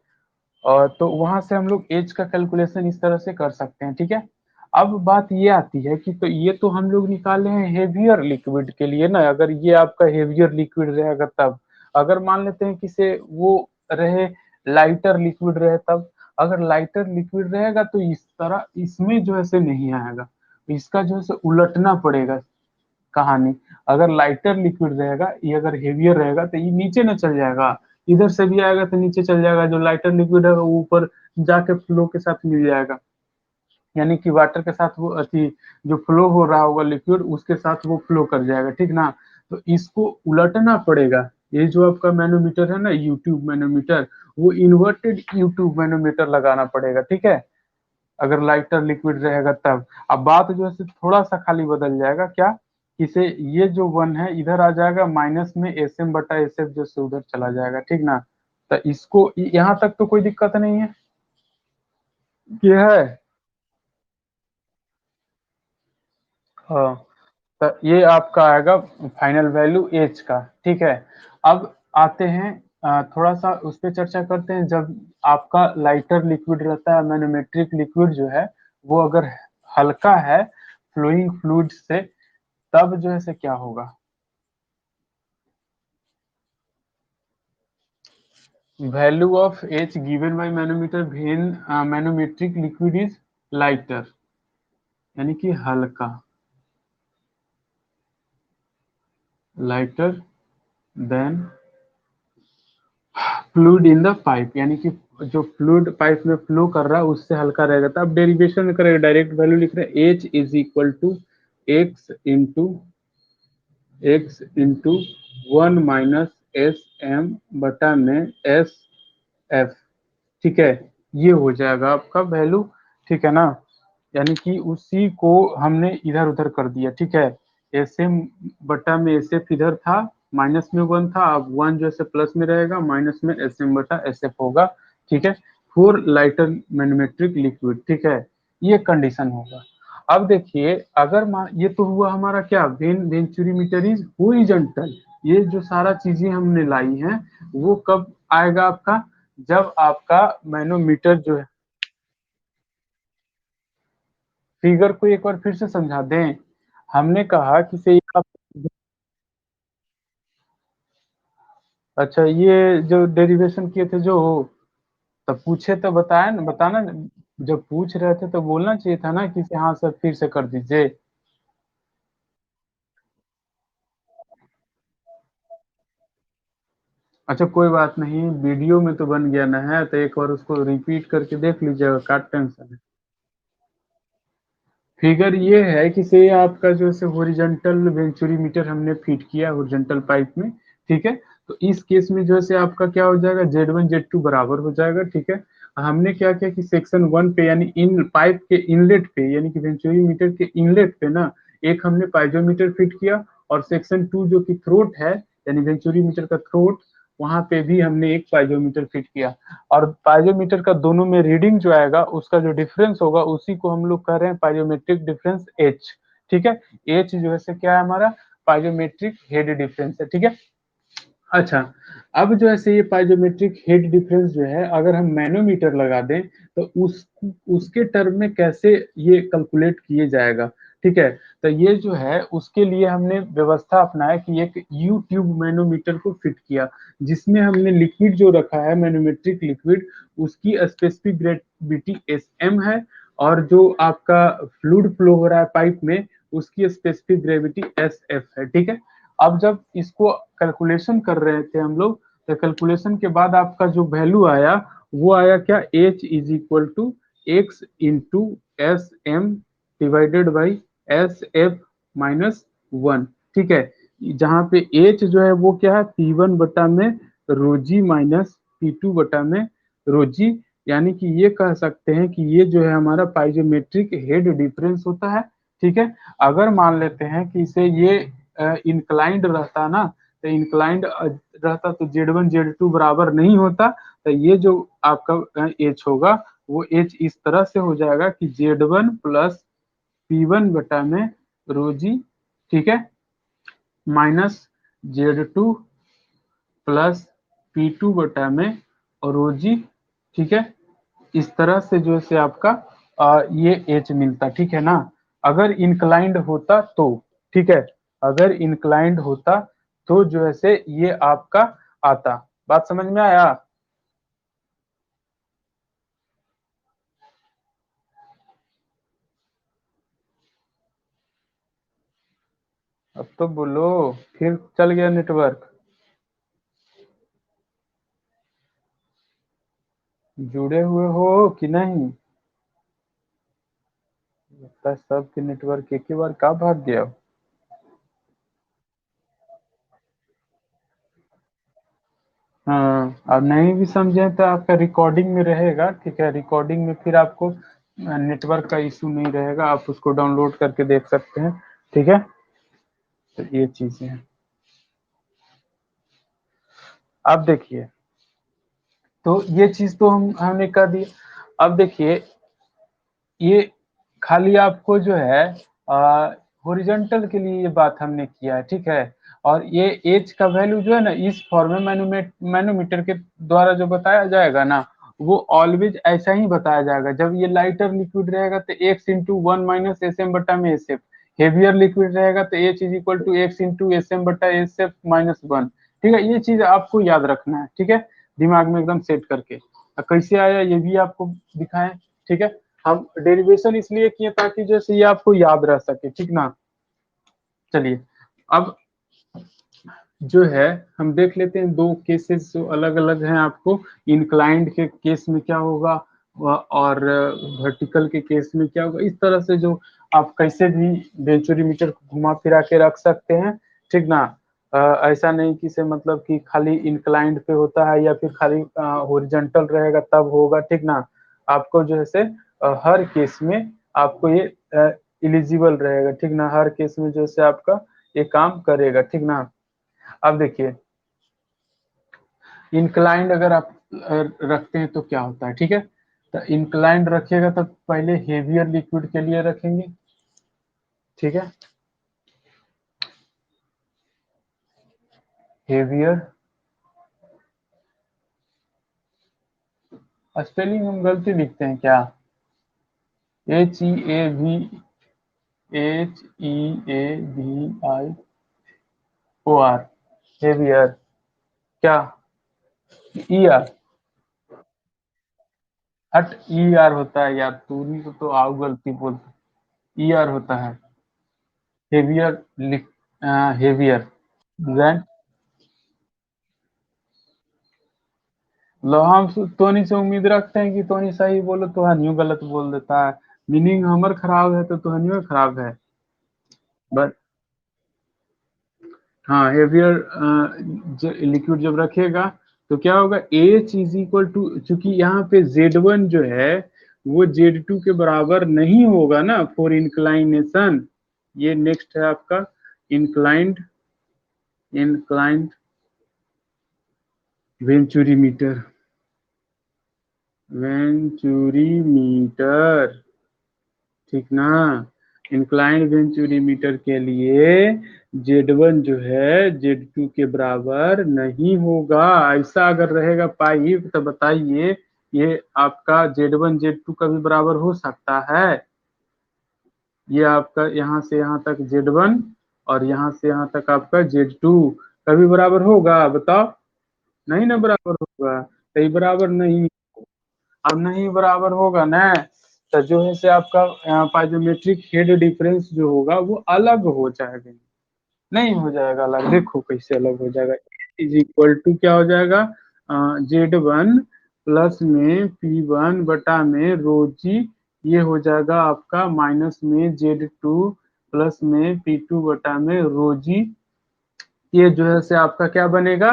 और तो वहां से हम लोग एज का कैलकुलेशन इस तरह से कर सकते हैं, ठीक है। अब बात ये आती है कि तो ये तो हम लोग निकाले हैं हेवियर लिक्विड के लिए ना, अगर ये आपका हेवियर लिक्विड रहेगा तब, अगर मान लेते हैं कि से वो रहे लाइटर लिक्विड रहे तब, अगर लाइटर लिक्विड रहेगा तो इस तरह इसमें जो है से नहीं आएगा, इसका जो है से उलटना पड़ेगा कहानी। अगर लाइटर लिक्विड रहेगा, ये अगर हेवियर रहेगा तो ये नीचे न चल जाएगा, इधर से भी आएगा तो नीचे चल जाएगा, जो लाइटर लिक्विड है वो ऊपर जाके फ्लो के साथ मिल जाएगा, यानी कि वाटर के साथ वो अति जो फ्लो हो रहा होगा लिक्विड उसके साथ वो फ्लो कर जाएगा, ठीक ना। तो इसको उलटना पड़ेगा। ये जो आपका मैनोमीटर है ना, यूट्यूब मैनोमीटर, वो इन्वर्टेड यूट्यूब मैनोमीटर लगाना पड़ेगा, ठीक है, अगर लाइटर लिक्विड रहेगा तब। अब बात जो है थोड़ा सा खाली बदल जाएगा, क्या, इसे ये जो वन है इधर आ जाएगा, माइनस में एस एम बटा एस एफ जो से उधर चला जाएगा, ठीक ना। तो इसको यहाँ तक तो कोई दिक्कत नहीं है, ये है। हाँ, तो ये आपका आएगा फाइनल वैल्यू एच का, ठीक है। अब आते हैं थोड़ा सा उस पर चर्चा करते हैं। जब आपका लाइटर लिक्विड रहता है, मैनोमेट्रिक लिक्विड जो है वो अगर हल्का है फ्लोइंग फ्लूइड से, तब जो है से क्या होगा। Value of H given by manometer when manometric liquid is lighter, यानी कि हल्का, lighter than fluid in the pipe, यानी कि जो फ्लूइड पाइप में फ्लो कर रहा है उससे हल्का रहेगा। तो अब डेरिवेशन में करेंगे, डायरेक्ट वैल्यू लिख रहे हैं, H is equal to X into one minus S M बटा में एस एफ, ठीक है, ये हो जाएगा आपका वैल्यू, ठीक है ना। यानी कि उसी को हमने इधर उधर कर दिया, ठीक है, एस एम बटा में एस एफ इधर था, माइनस में वन था, अब वन जो है प्लस में रहेगा, माइनस में एस एम बटा एस एफ होगा, ठीक है, फॉर लाइटर मैनोमेट्रिक लिक्विड, ठीक है, ये कंडीशन होगा। अब देखिए, अगर ये तो हुआ हमारा क्या, वेंचुरीमीटर इज हॉरिजॉन्टल, ये जो सारा चीजें हमने लाई हैं वो कब आएगा आपका, जब आपका मैनोमीटर जो है, फिगर को एक बार फिर से समझा दें। हमने कहा कि से आप, अच्छा ये जो डेरिवेशन किए थे जो, तब पूछे तो बताया ना, बताना, जब पूछ रहे थे तो बोलना चाहिए था ना कि हाँ सर फिर से कर दीजिए। अच्छा कोई बात नहीं, वीडियो में तो बन गया ना है, तो एक बार उसको रिपीट करके देख लीजिएगा, का टेंशन है। फिगर ये है कि से आपका जो है हॉरिजॉन्टल वेंचुरीमीटर हमने फिट किया हॉरिजॉन्टल पाइप में, ठीक है। तो इस केस में जो है आपका क्या हो जाएगा, Z1 Z2 बराबर हो जाएगा, ठीक है। हमने क्या किया कि सेक्शन वन पे यानी इन पाइप के इनलेट पे, यानी कि वेंचुरीमीटर के इनलेट पे ना, एक हमने पाइजोमीटर फिट किया, और सेक्शन टू जो कि थ्रोट है, यानी वेंचुरीमीटर का थ्रोट, वहां पे भी हमने एक पाइजोमीटर फिट किया। और पाइजोमीटर का दोनों में रीडिंग जो आएगा उसका जो डिफरेंस होगा उसी को हम लोग कह रहे हैं पाइजोमेट्रिक डिफरेंस एच, ठीक है। एच जो है क्या है हमारा, पाइजोमेट्रिक हेड डिफरेंस है, ठीक है। अच्छा, अब जो है ये पाइजोमेट्रिक हेड डिफरेंस जो है अगर हम मैनोमीटर लगा दें तो उसके टर्म में कैसे ये कैलकुलेट किए जाएगा, ठीक है। तो ये जो है उसके लिए हमने व्यवस्था अपनाया कि एक यू ट्यूब मैनोमीटर को फिट किया, जिसमें हमने लिक्विड जो रखा है मैनोमेट्रिक लिक्विड, उसकी स्पेसिफिक ग्रेविटी एस एम है, और जो आपका फ्लूइड फ्लो हो रहा है पाइप में उसकी स्पेसिफिक ग्रेविटी एस एफ है, ठीक है। अब जब इसको कैलकुलेशन कर रहे थे हम लोग, तो कैलकुलेशन के बाद आपका जो वैल्यू आया वो आया क्या, H is equal to X into S M divided by S F minus one, ठीक है। जहां पे एच जो है वो क्या है, पी वन बटा में रोजी माइनस पी टू बटा में रोजी, यानी कि ये कह सकते हैं कि ये जो है हमारा पाइजोमेट्रिक हेड डिफरेंस होता है, ठीक है। अगर मान लेते हैं कि इसे ये इंक्लाइंड रहता ना, तो इंक्लाइंड रहता तो Z1 Z2 बराबर नहीं होता, तो ये जो आपका एच होगा वो एच इस तरह से हो जाएगा कि Z1 प्लस P1 बटा में रोजी, ठीक है, माइनस Z2 प्लस P2 बटा में रोजी, ठीक है। इस तरह से जो है आपका ये एच मिलता, ठीक है ना। अगर इंक्लाइंड होता तो, ठीक है, अगर इंक्लाइंड होता तो जो है से ये आपका आता। बात समझ में आया। अब तो बोलो, फिर चल गया नेटवर्क। जुड़े हुए हो कि नहीं? लगता है सबके नेटवर्क एक ही बार का भाग गया। हाँ, और नहीं भी समझे तो आपका रिकॉर्डिंग में रहेगा, ठीक है, रिकॉर्डिंग में फिर आपको नेटवर्क का इशू नहीं रहेगा, आप उसको डाउनलोड करके देख सकते हैं। ठीक है, तो ये चीजें हैं। अब देखिए, तो ये चीज तो हमने कर दी। अब देखिए, ये खाली आपको जो है हॉरिजॉन्टल के लिए ये बात हमने किया है, ठीक है। और ये एच का वैल्यू जो है ना, इस फॉर्म में मैनोमीटर के द्वारा जो बताया जाएगा ना, वो ऑलवेज ऐसा ही बताया जाएगा। जब ये लाइटर लिक्विड रहेगा तो X into one minus S M बटा में एस एफ, हेवियर लिक्विड रहेगा तो H is equal to X into S M बटा एस एफ माइनस वन। ठीक है, ये चीज आपको याद रखना है, ठीक है, दिमाग में एकदम सेट करके। कैसे आया ये भी आपको दिखाएं, ठीक है। हम डेरिवेशन इसलिए किए ताकि जैसे ये आपको याद रह सके, ठीक ना। चलिए, अब जो है हम देख लेते हैं दो केसेस जो अलग अलग हैं आपको। इंक्लाइंड के केस में क्या होगा और वर्टिकल के केस में क्या होगा, इस तरह से जो आप कैसे भी वेंचुरीमीटर को घुमा फिरा के रख सकते हैं, ठीक ना। ऐसा नहीं कि से मतलब कि खाली इंक्लाइंड पे होता है या फिर खाली हॉरिजॉन्टल रहेगा तब होगा, ठीक ना। आपको जो है से हर केस में आपको ये इलिजिबल रहेगा, ठीक ना, हर केस में जो है आपका ये काम करेगा, ठीक ना। अब देखिए, इंक्लाइंड अगर आप रखते हैं तो क्या होता है, ठीक है। तो इंक्लाइंड रखिएगा तो पहले हेवियर लिक्विड के लिए रखेंगे, ठीक है। हेवियर, स्पेलिंग हम गलती लिखते हैं क्या? H E A V, H E A V I O R, heavier. क्या? E R? हट, ई आर होता है यार, तू नहीं तो आओ गलती बोल। ई आर होता है हेवियर, हेवियर। ग्रैंड, लो हम तोनी से उम्मीद रखते हैं कि तोनी सही बोलो तो हनियो गलत बोल देता है। मीनिंग हमर खराब है तो तोहनियो खराब है। बस, हाँ, हेवियर लिक्विड जब रखेगा तो क्या होगा, एच इज इक्वल टू, चूंकि यहाँ पे Z1 जो है वो Z2 के बराबर नहीं होगा ना फॉर इंक्लाइनेशन। ये नेक्स्ट है आपका इंक्लाइंड, इंक्लाइंड वेंचुरीमीटर, वेंचुरीमीटर, ठीक ना। इंक्लाइंड वेंचुरीमीटर के लिए Z1 जो है Z2 के बराबर नहीं होगा। ऐसा अगर रहेगा पाइप तो बताइए, ये आपका Z1 Z2 का भी बराबर हो सकता है? ये आपका यहाँ से यहाँ तक Z1 और यहाँ से यहाँ तक आपका Z2 कभी बराबर होगा बताओ? नहीं ना बराबर होगा, तो ये बराबर नहीं। अब नहीं बराबर होगा ना, तो जो है से आपका पाइजोमेट्रिक हेड डिफरेंस जो होगा वो अलग हो जाएगा। नहीं हो जाएगा अलग, देखो कैसे अलग हो जाएगा। इज इक्वल टू क्या हो जाएगा, Z1 प्लस में P1 बटा में ρg, ये हो जाएगा आपका माइनस में Z2 प्लस में P2 बटा में ρg। ये जो है से आपका क्या बनेगा,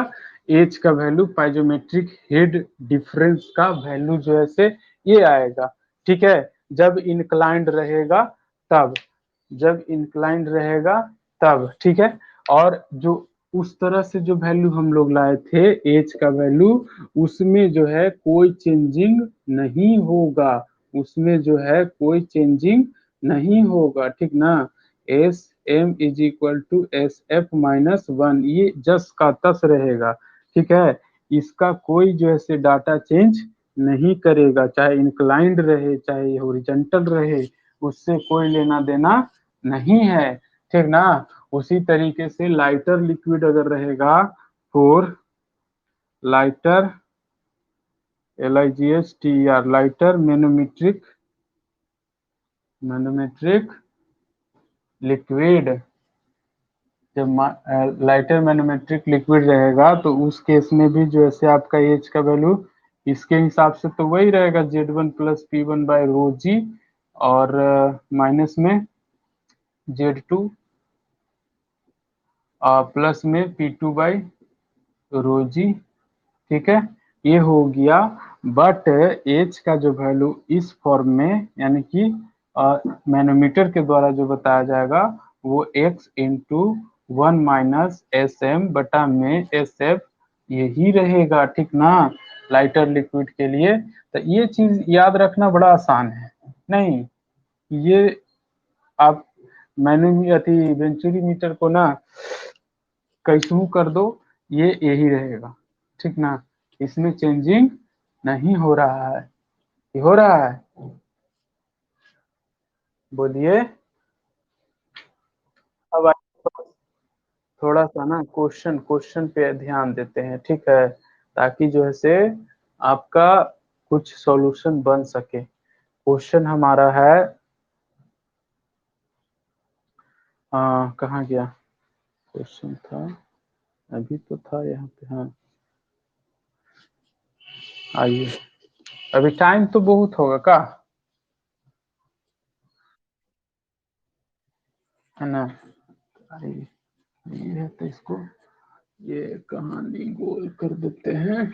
एच का वैल्यू, पाइजोमेट्रिक हेड डिफरेंस का वैल्यू जो है से ये आएगा, ठीक है। जब इंक्लाइंड रहेगा तब, जब इंक्लाइंड रहेगा तब, ठीक है। और जो उस तरह से जो वैल्यू हम लोग लाए थे एच का वैल्यू, उसमें जो है कोई चेंजिंग नहीं होगा, उसमें जो है कोई चेंजिंग नहीं होगा, ठीक ना। S M is equal to S F minus one, ये जस का तस रहेगा, ठीक है। इसका कोई जो है से डाटा चेंज नहीं करेगा, चाहे इंक्लाइंड रहे चाहे हॉरिजॉन्टल रहे, उससे कोई लेना देना नहीं है, ठीक ना। उसी तरीके से लाइटर लिक्विड अगर रहेगा, four lighter, LIGHTER, lighter manometric, manometric liquid, जब लाइटर मैनोमेट्रिक लिक्विड रहेगा तो उस केस में भी जो ऐसे आपका एच का वैल्यू इसके हिसाब से तो वही रहेगा Z1 plus P1 by rho जी, और माइनस में Z2 प्लस में P2 बाई रो जी। ठीक है, ये हो गया। बट एच का जो वैल्यू इस फॉर्म में यानी कि मैनोमीटर के द्वारा जो बताया जाएगा वो x इंटू 1 - SM में SF यही रहेगा, ठीक ना, लाइटर लिक्विड के लिए। तो ये चीज याद रखना बड़ा आसान है, नहीं ये आप मैनोमीटर वेंचुरी मीटर को ना कैसू कर दो, ये यही रहेगा, ठीक ना, इसमें चेंजिंग नहीं हो रहा है। ये हो रहा है, बोलिए। अब थोड़ा सा ना क्वेश्चन क्वेश्चन पे ध्यान देते हैं, ठीक है, ताकि जो है से आपका कुछ सॉल्यूशन बन सके। क्वेश्चन हमारा है, कहाँ गया क्वेश्चन था, अभी तो था यहाँ पे, हाँ आइए। अभी टाइम तो बहुत होगा का, है ना। आइए, ये है तो इसको ये कहानी गोल कर देते हैं।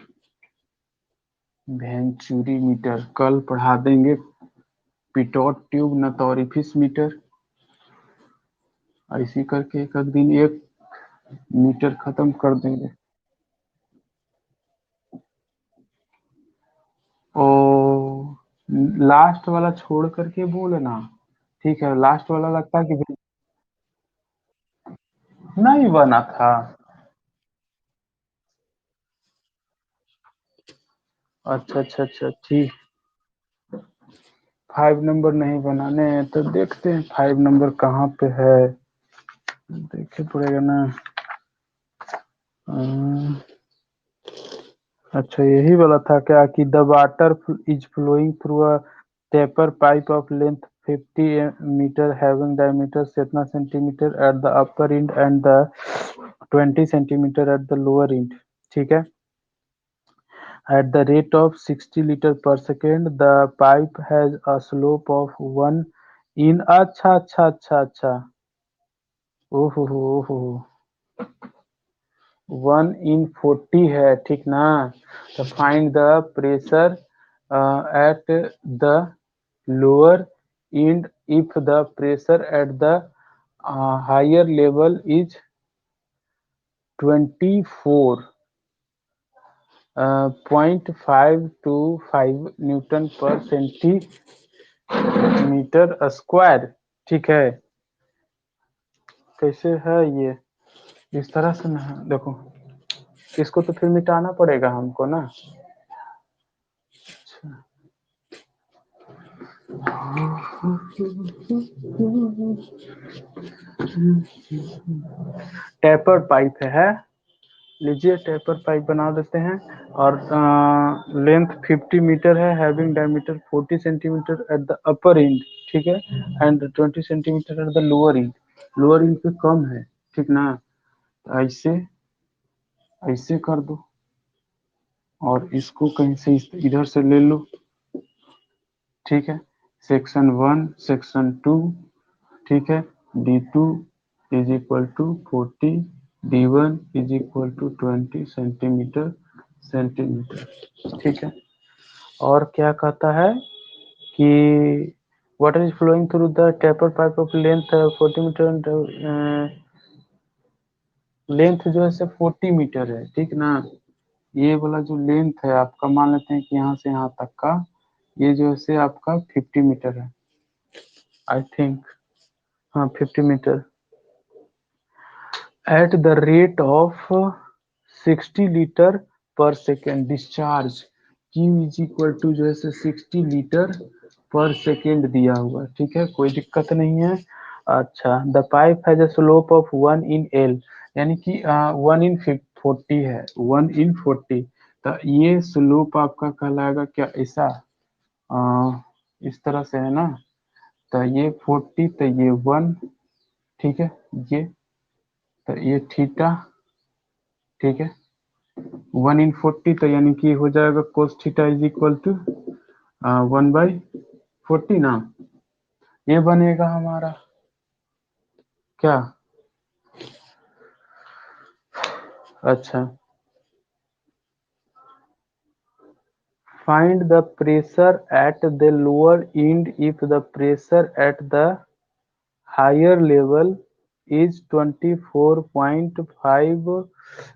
वेंचुरी मीटर कल पढ़ा देंगे, पिटोट ट्यूब नतोरिफिस मीटर, ऐसी करके एक एक दिन एक मीटर खत्म कर देंगे। ओ, लास्ट वाला छोड़ करके बोलना, ठीक है, लास्ट वाला लगता है कि नहीं बना था। अच्छा अच्छा अच्छा, ठीक। 5 नंबर नहीं बनाने हैं तो देखते हैं 5 नंबर कहाँ पे है, देखे पड़ेगा ना। अम्म, अच्छा यही वाला था क्या कि the water is flowing through a taper pipe of length 50 metre having diameter इतना centimetre at the upper end and the 20 centimetre at the lower end, ठीक है, at the rate of 60 liter per second the pipe has a slope of 1 in, अच्छा अच्छा अच्छा अच्छा, ओहो 1 in 40 है, ठीक ना। तो find the pressure at the lower end if the pressure at the higher level is 24.525 Newton पर सेंटीमीटर स्क्वायर, ठीक है। कैसे है ये, इस तरह से ना देखो, इसको तो फिर मिटाना पड़ेगा हमको ना। टेपर पाइप है, लीजिए टेपर पाइप बना देते हैं, और लेंथ 50 मीटर है, having diameter 40 centimetre at the upper and, ठीक है, and 20 centimetre at the lower and, lower and पे कम है, ठीक ना। तो ऐसे ऐसे कर दो, और इसको कहीं से इधर से ले लो, ठीक है, सेक्शन 1 सेक्शन 2, ठीक है, D2 is equal to 40, D1 is equal to 20 centimetre centimetre, ठीक है। और क्या कहता है कि water is flowing through the taper pipe of length 40 metre, length जो है से 40 मीटर है, ठीक ना। ये वाला जो लेंथ है आपका, मान लेते हैं कि यहाँ से यहाँ तक का, ये जो है से आपका 50 मीटर है, आई थिंक, हाँ 50 metre, at the rate of 60 litre per second discharge, Q is equal to जो है 60 लीटर पर सेकेंड दिया हुआ, ठीक है, कोई दिक्कत नहीं है। अच्छा, the pipe has a slope of 1 in L, यानी कि 1 in 40 है, 1 in 40, तो ये स्लोप आपका कहलाएगा क्या, ऐसा इस तरह से है ना, तो ये 40 तो ये 1, ठीक है, ये तो ये थीटा, ठीक है, 1/40, तो यानी कि हो जाएगा cos theta is equal to 1/40 ना, ये बनेगा हमारा क्या। अच्छा, find the pressure at the lower end if the pressure at the higher level is 24.5।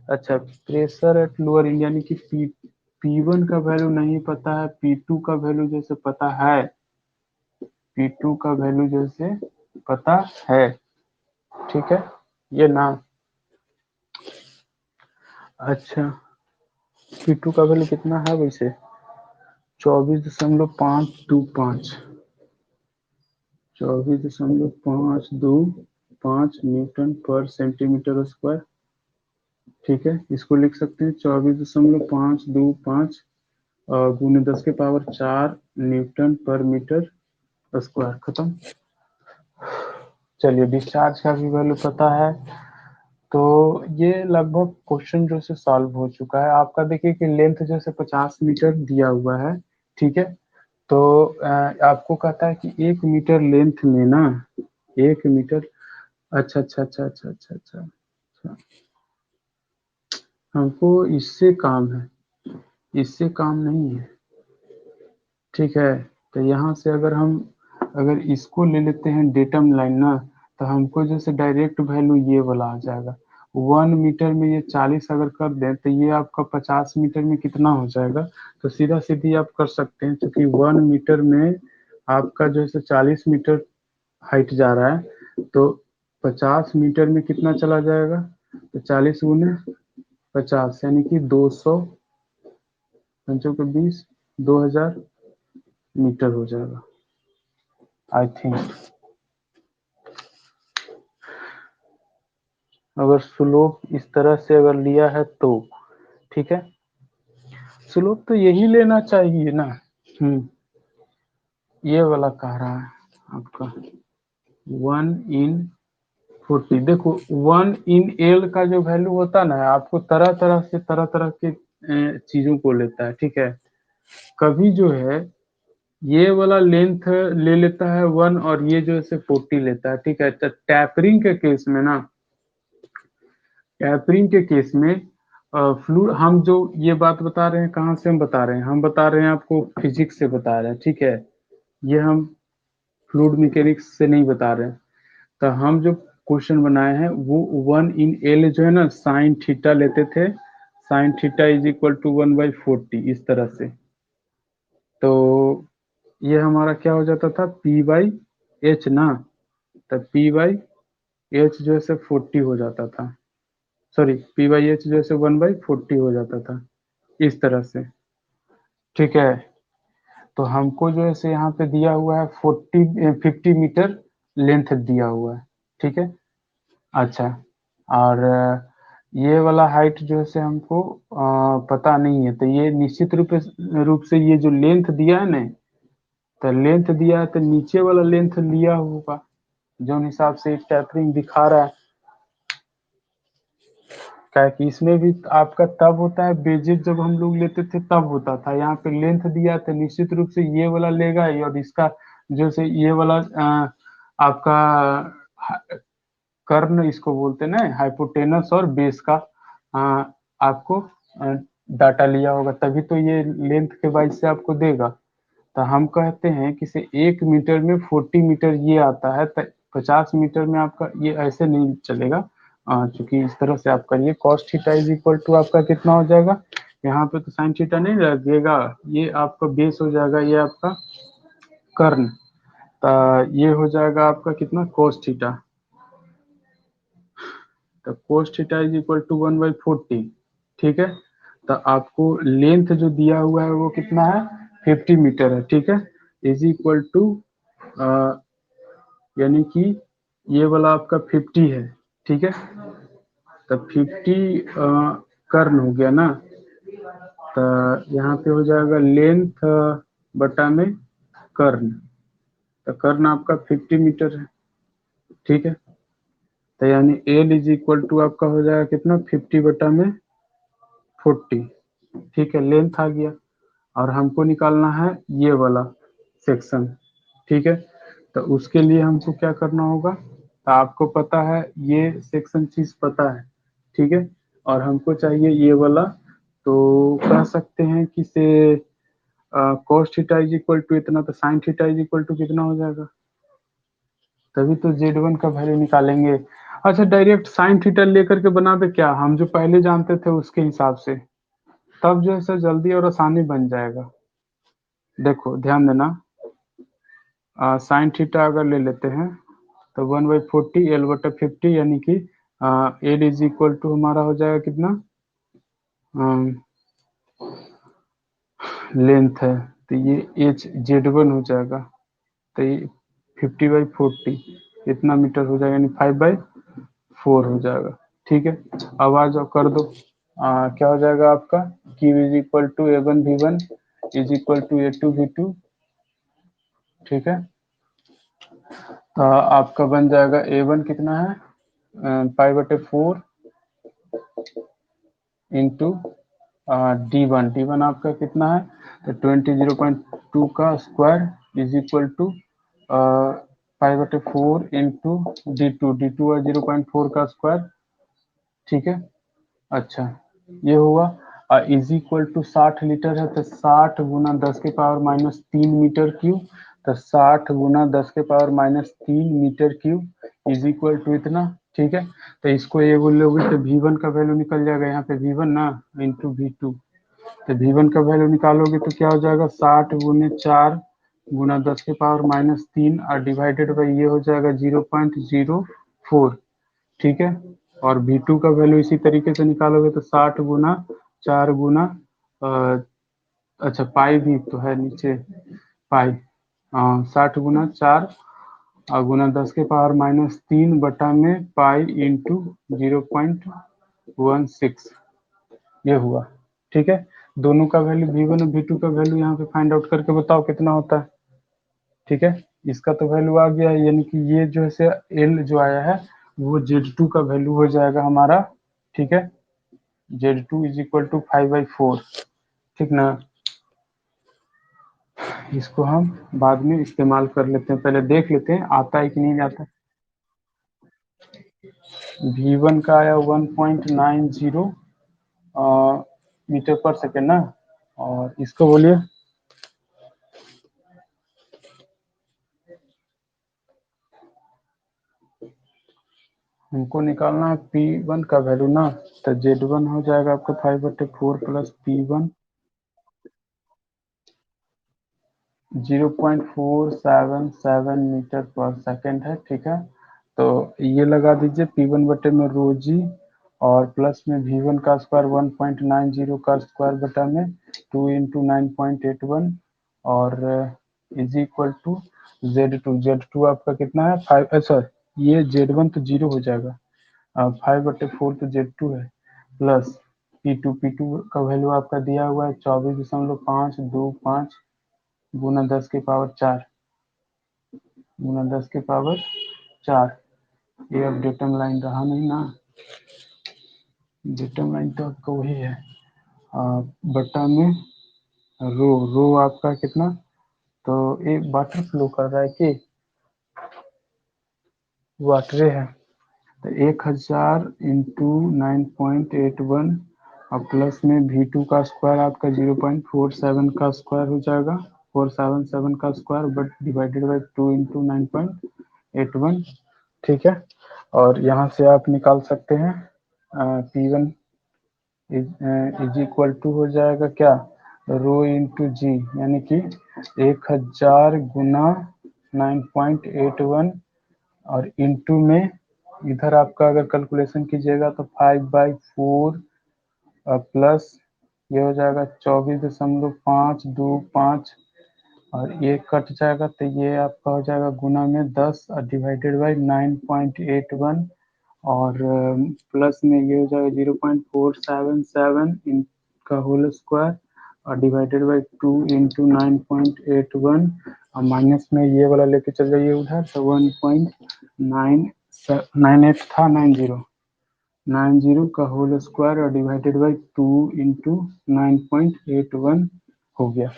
अच्छा, प्रेशर एट लोअर एंड यानी कि P1 का वैल्यू नहीं पता है, P2 का वैल्यू जैसे पता है, P2 का वैल्यू जैसे पता है, ठीक है, ये ना। अच्छा, P2 का वैल्यू कितना है वैसे, 24.525, 24.525 न्यूटन पर सेंटीमीटर स्क्वायर, ठीक है, इसको लिख सकते हैं 24.525 गुने 10 के पावर 4 न्यूटन पर मीटर स्क्वायर। खत्म। चलिए, डिस्चार्ज का भी वैल्यू पता है, तो ये लगभग क्वेश्चन जो से सॉल्व हो चुका है आपका। देखिए कि लेंथ जो से 50 मीटर दिया हुआ है, ठीक है, तो आपको कहता है कि 1 मीटर लेंथ में ना, 1 मीटर, अच्छा अच्छा अच्छा अच्छा अच्छा अच्छा अच्छा, हमको इससे काम है, इससे काम नहीं है, ठीक है। तो यहाँ से अगर हम, अगर इसको ले लेते हैं डेटम लाइन ना, तो हमको जैसे डायरेक्ट वैल्यू ये वाला आ जाएगा। 1 मीटर में ये 40 अगर कर दें तो ये आपका 50 मीटर में कितना हो जाएगा। तो सीधा सीधी आप कर सकते हैं, क्योंकि 1 मीटर में आपका जो है 40 मीटर हाइट जा रहा है, तो 50 मीटर में कितना चला जाएगा, तो 40 गुने 50 यानी कि 200, 5 के 20, 2000 मीटर हो जाएगा आई थिंक। अगर स्लोप इस तरह से अगर लिया है तो, ठीक है, स्लोप तो यही लेना चाहिए ना। ये वाला कह रहा है आपका 1/40। देखो 1/L का जो वैल्यू होता है ना, आपको तरह तरह से तरह तरह के चीजों को लेता है, ठीक है। कभी जो है ये वाला लेंथ ले लेता है 1, और ये जो है 40 लेता है, ठीक है। तो टैपरिंग के केस में ना, टैपरिंग के केस में फ्लूइड, हम जो ये बात बता रहे हैं कहाँ से हम बता रहे हैं, हम बता रहे हैं आपको फिजिक्स से बता रहे हैं, ठीक है। ये हम फ्लूइड मैकेनिक्स से नहीं बता रहे हैं। तो हम जो क्वेश्चन बनाए हैं वो 1/L जो है ना, साइन थीटा लेते थे, sine theta is equal to 1/40 इस तरह से। तो ये हमारा क्या हो जाता था, P/H ना, तो P/H जो है 40 हो जाता था, सॉरी P/H जो है 1/40 हो जाता था इस तरह से, ठीक है। तो हमको जो है से यहाँ पे दिया हुआ है 50 मीटर लेंथ दिया हुआ है, ठीक है। अच्छा, और ये वाला हाइट जो है से हमको पता नहीं है, तो ये निश्चित रूप से ये जो लेंथ दिया है ना, तो लेंथ दिया है तो नीचे वाला लेंथ लिया होगा, जो हिसाब से टैपरिंग दिखा रहा है। क्या कि इसमें भी आपका तब होता है बेजिक, जब हम लोग लेते थे तब होता था, यहाँ पे लेंथ दिया तो निश्चित रूप से ये वाला लेगा ही, और इसका जैसे ये वाला आपका कर्ण इसको बोलते हैं ना, हाइपोटेनस और बेस का आपको डाटा लिया होगा, तभी तो ये लेंथ के वाइज से आपको देगा। तो हम कहते हैं कि से 1 मीटर में 40 मीटर ये आता है, तो 50 मीटर में आपका ये ऐसे नहीं चलेगा, क्योंकि इस तरह से आप करिए cos theta is equal to आपका कितना हो जाएगा, यहाँ पे तो साइन थीटा नहीं लगेगा, ये आपका बेस हो जाएगा, ये आपका कर्ण, तो ये हो जाएगा आपका कितना कॉस थीटा, तो cos theta is equal to 1/40, ठीक है। तो आपको लेंथ जो दिया हुआ है वो कितना है, 50 मीटर है, ठीक है, इज इक्वल टू यानी कि ये वाला आपका 50 है, ठीक है। तो 50 कर्ण हो गया ना, तो यहाँ पे हो जाएगा लेंथ बटा में कर्ण, तो कर्ण आपका 50 मीटर है, ठीक है। तो यानी एल इज इक्वल टू आपका हो जाएगा कितना 50/40। ठीक है, लेंथ आ गया और हमको निकालना है ये वाला सेक्शन। ठीक है, तो उसके लिए हमको क्या करना होगा, तो आपको पता है ये सेक्शन चीज पता है। ठीक है, और हमको चाहिए ये वाला, तो कह सकते हैं कि से cos theta is equal to इतना, तो sin theta is equal to कितना हो जाएगा, तभी तो Z1 का वैल्यू निकालेंगे। अच्छा, डायरेक्ट sin थीटा लेकर के बना दे क्या, हम जो पहले जानते थे उसके हिसाब से, तब जो है सर जल्दी और आसानी बन जाएगा। देखो ध्यान देना, साइन थीटा अगर ले लेते हैं तो 1/40 L/50, यानी कि एल इज इक्वल टू हमारा हो जाएगा कितना, लेंथ है तो ये एच Z1 हो जाएगा, तो ये 50/40 इतना मीटर हो जाएगा, यानी 5/4 हो जाएगा। ठीक है, अब आ जाओ कर दो, क्या हो जाएगा आपका, Q is equal to A1V1 is equal to A2V2। ठीक है, तो आपका बन जाएगा A1 कितना है, 5/4 इंटू D1 आपका कितना है, तो 20 का square is equal to 5/4 into D2 है 0.4 का स्क्वायर। ठीक है, अच्छा ये हुआ, इज इक्वल टू 60 लीटर है, तो 60 × 10⁻³ तो 60 × 10⁻³ इज इक्वल टू इतना। ठीक है, तो इसको ये बोलोगे तो V1 का वैल्यू निकल जाएगा, यहाँ पे V1 ना इंटू V2, तो V1 का वैल्यू निकालोगे तो क्या हो जाएगा, 60 × 4 × 10⁻³ और डिवाइडेड बाई ये हो जाएगा 0.04। ठीक है, और V2 का वैल्यू इसी तरीके से निकालोगे तो 60 × 4 अच्छा पाई भी तो है नीचे, पाई, हाँ 60 × 4 गुना 10⁻³ बटा में पाई इंटू 0.16, ये हुआ। ठीक है, दोनों का वैल्यू V1 और V2 का वैल्यू यहाँ पे फाइंड आउट करके बताओ कितना होता है। ठीक है, इसका तो वैल्यू आ गया है, यानी कि ये जो है एल जो आया है वो Z2 का वैल्यू हो जाएगा हमारा। ठीक है, Z2 इज इक्वल टू 5/4। ठीक ना, इसको हम बाद में इस्तेमाल कर लेते हैं, पहले देख लेते हैं आता है कि नहीं आता। V1 का आया 1.90 मीटर पर सेकेंड ना, और इसको बोलिए, हमको निकालना है P1 का वैल्यू ना, तो Z1 हो जाएगा आपका 5/4 प्लस P1 0.477 मीटर पर सेकेंड है। ठीक है, तो ये लगा दीजिए P1 बटे में रो जी, और प्लस में V1 का स्क्वायर 1.90 का स्क्वायर बटा में 2 इंटू 9.81, और इज इक्वल टू Z2 आपका कितना है 5, अच्छा ये Z1 तो 0 हो जाएगा, 5/4 तो Z2 है, प्लस P2 का वैल्यू आपका दिया हुआ है 24.525 गुना 10⁻4 गुना 10⁻4, ये अब डेटम लाइन रहा नहीं ना, डेटम लाइन तो आपका वही है, बटा में रो आपका कितना, तो एक वाटर फ्लो कर रहा है कि वाटरे है, तो 1000 इंटू 9.81 और प्लस में V2 का स्क्वायर आपका 0.47 का स्क्वायर हो जाएगा, 477 का square but divided by 2 into 9.81। ठीक है, और यहाँ से आप निकाल सकते हैं P1 इज इक्वल टू हो जाएगा क्या, रो इंटू जी, यानी कि 1000 गुना 9.81 और इंटू में इधर आपका अगर कैलकुलेशन कीजिएगा तो 5/4 प्लस ये हो जाएगा 24.525, और ये कट जाएगा तो ये आपका हो जाएगा गुना में 10 और डिवाइडेड बाई 9.81, और प्लस में ये हो जाएगा 0.477 इनका होल स्क्वायर और डिवाइडेड बाई 2 इंटू 9.81, और माइनस में ये वाला लेके चल जाइए उधर, तो 1.96 98 था 90 का होल स्क्वायर और डिवाइडेड बाई 2 इंटू 9.81 हो गया।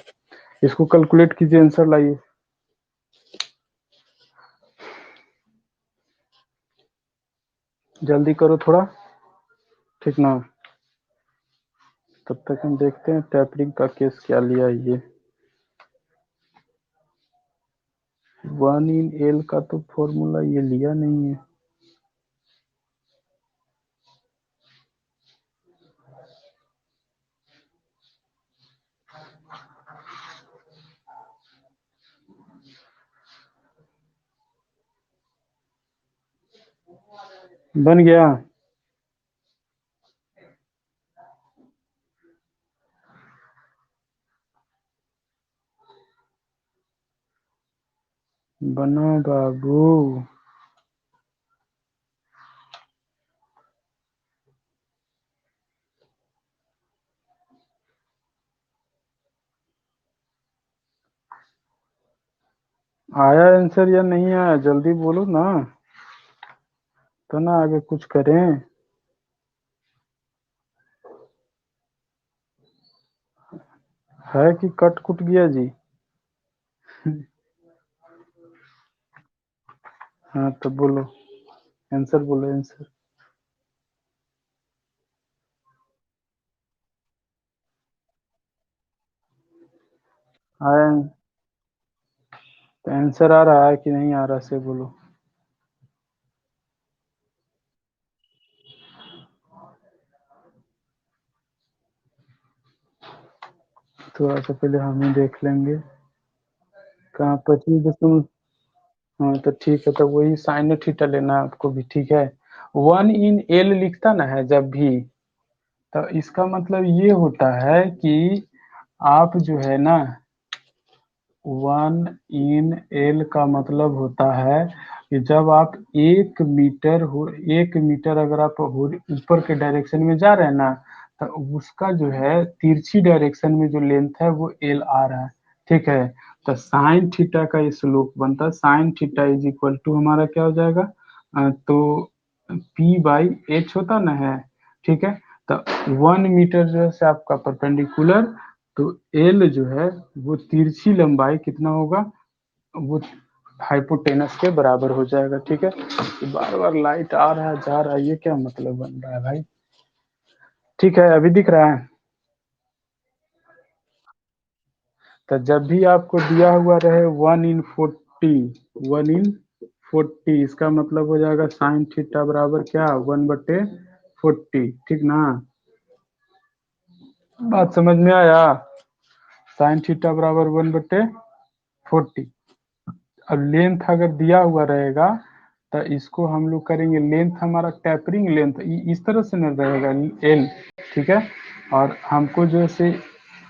इसको कैलकुलेट कीजिए, आंसर लाइए। जल्दी करो थोड़ा, ठीक ना। तब तक हम देखते हैं टैपरिंग का केस क्या लिया ये। 1 in L का तो फॉर्मूला ये लिया नहीं है। बन गया। बना बाबू। आया आंसर या नहीं आया, जल्दी बोलो ना, तो ना आगे कुछ करें। है कि कट कुट गया जी? हाँ तो बोलो, आंसर बोलो, आंसर। आया? तो आंसर आ रहा है कि नहीं आ रहा से बोलो। थोड़ा सा पहले हम ही देख लेंगे। कहाँ 25 दशमलव। हाँ तो ठीक है, तो वही साइन थीटा लेना है आपको भी, ठीक है। 1 in L लिखता ना है जब भी, तो इसका मतलब ये होता है कि आप जो है ना, 1 in L का मतलब होता है कि जब आप 1 मीटर हो, 1 मीटर अगर आप ऊपर के डायरेक्शन में जा रहे हैं ना, तो उसका जो है तिरछी डायरेक्शन में जो लेंथ है वो L आ रहा है, ठीक है। तो साइन थीटा का ये स्लोप बनता है, sine theta is equal to हमारा क्या हो जाएगा, तो P/H होता ना है, ठीक है। तो 1 मीटर जो है से आपका परपेंडिकुलर, तो एल जो है वो तिरछी लंबाई कितना होगा, वो हाइपोटेनस के बराबर हो जाएगा, ठीक है। तो बार बार लाइट आ रहा है जा रहा है, ये क्या मतलब बन रहा है भाई। ठीक है, अभी दिख रहा है। तो जब भी आपको दिया हुआ रहे 1 in 40, 1 in 40, इसका मतलब हो जाएगा साइन थीटा बराबर क्या, 1/40, ठीक ना। बात समझ में आया। साइन थीटा बराबर 1/40। अब लेंथ अगर दिया हुआ रहेगा, तो इसको हम लोग करेंगे, लेंथ हमारा टैपरिंग लेंथ इस तरह से न रहेगा, एल, ठीक है। और हमको जैसे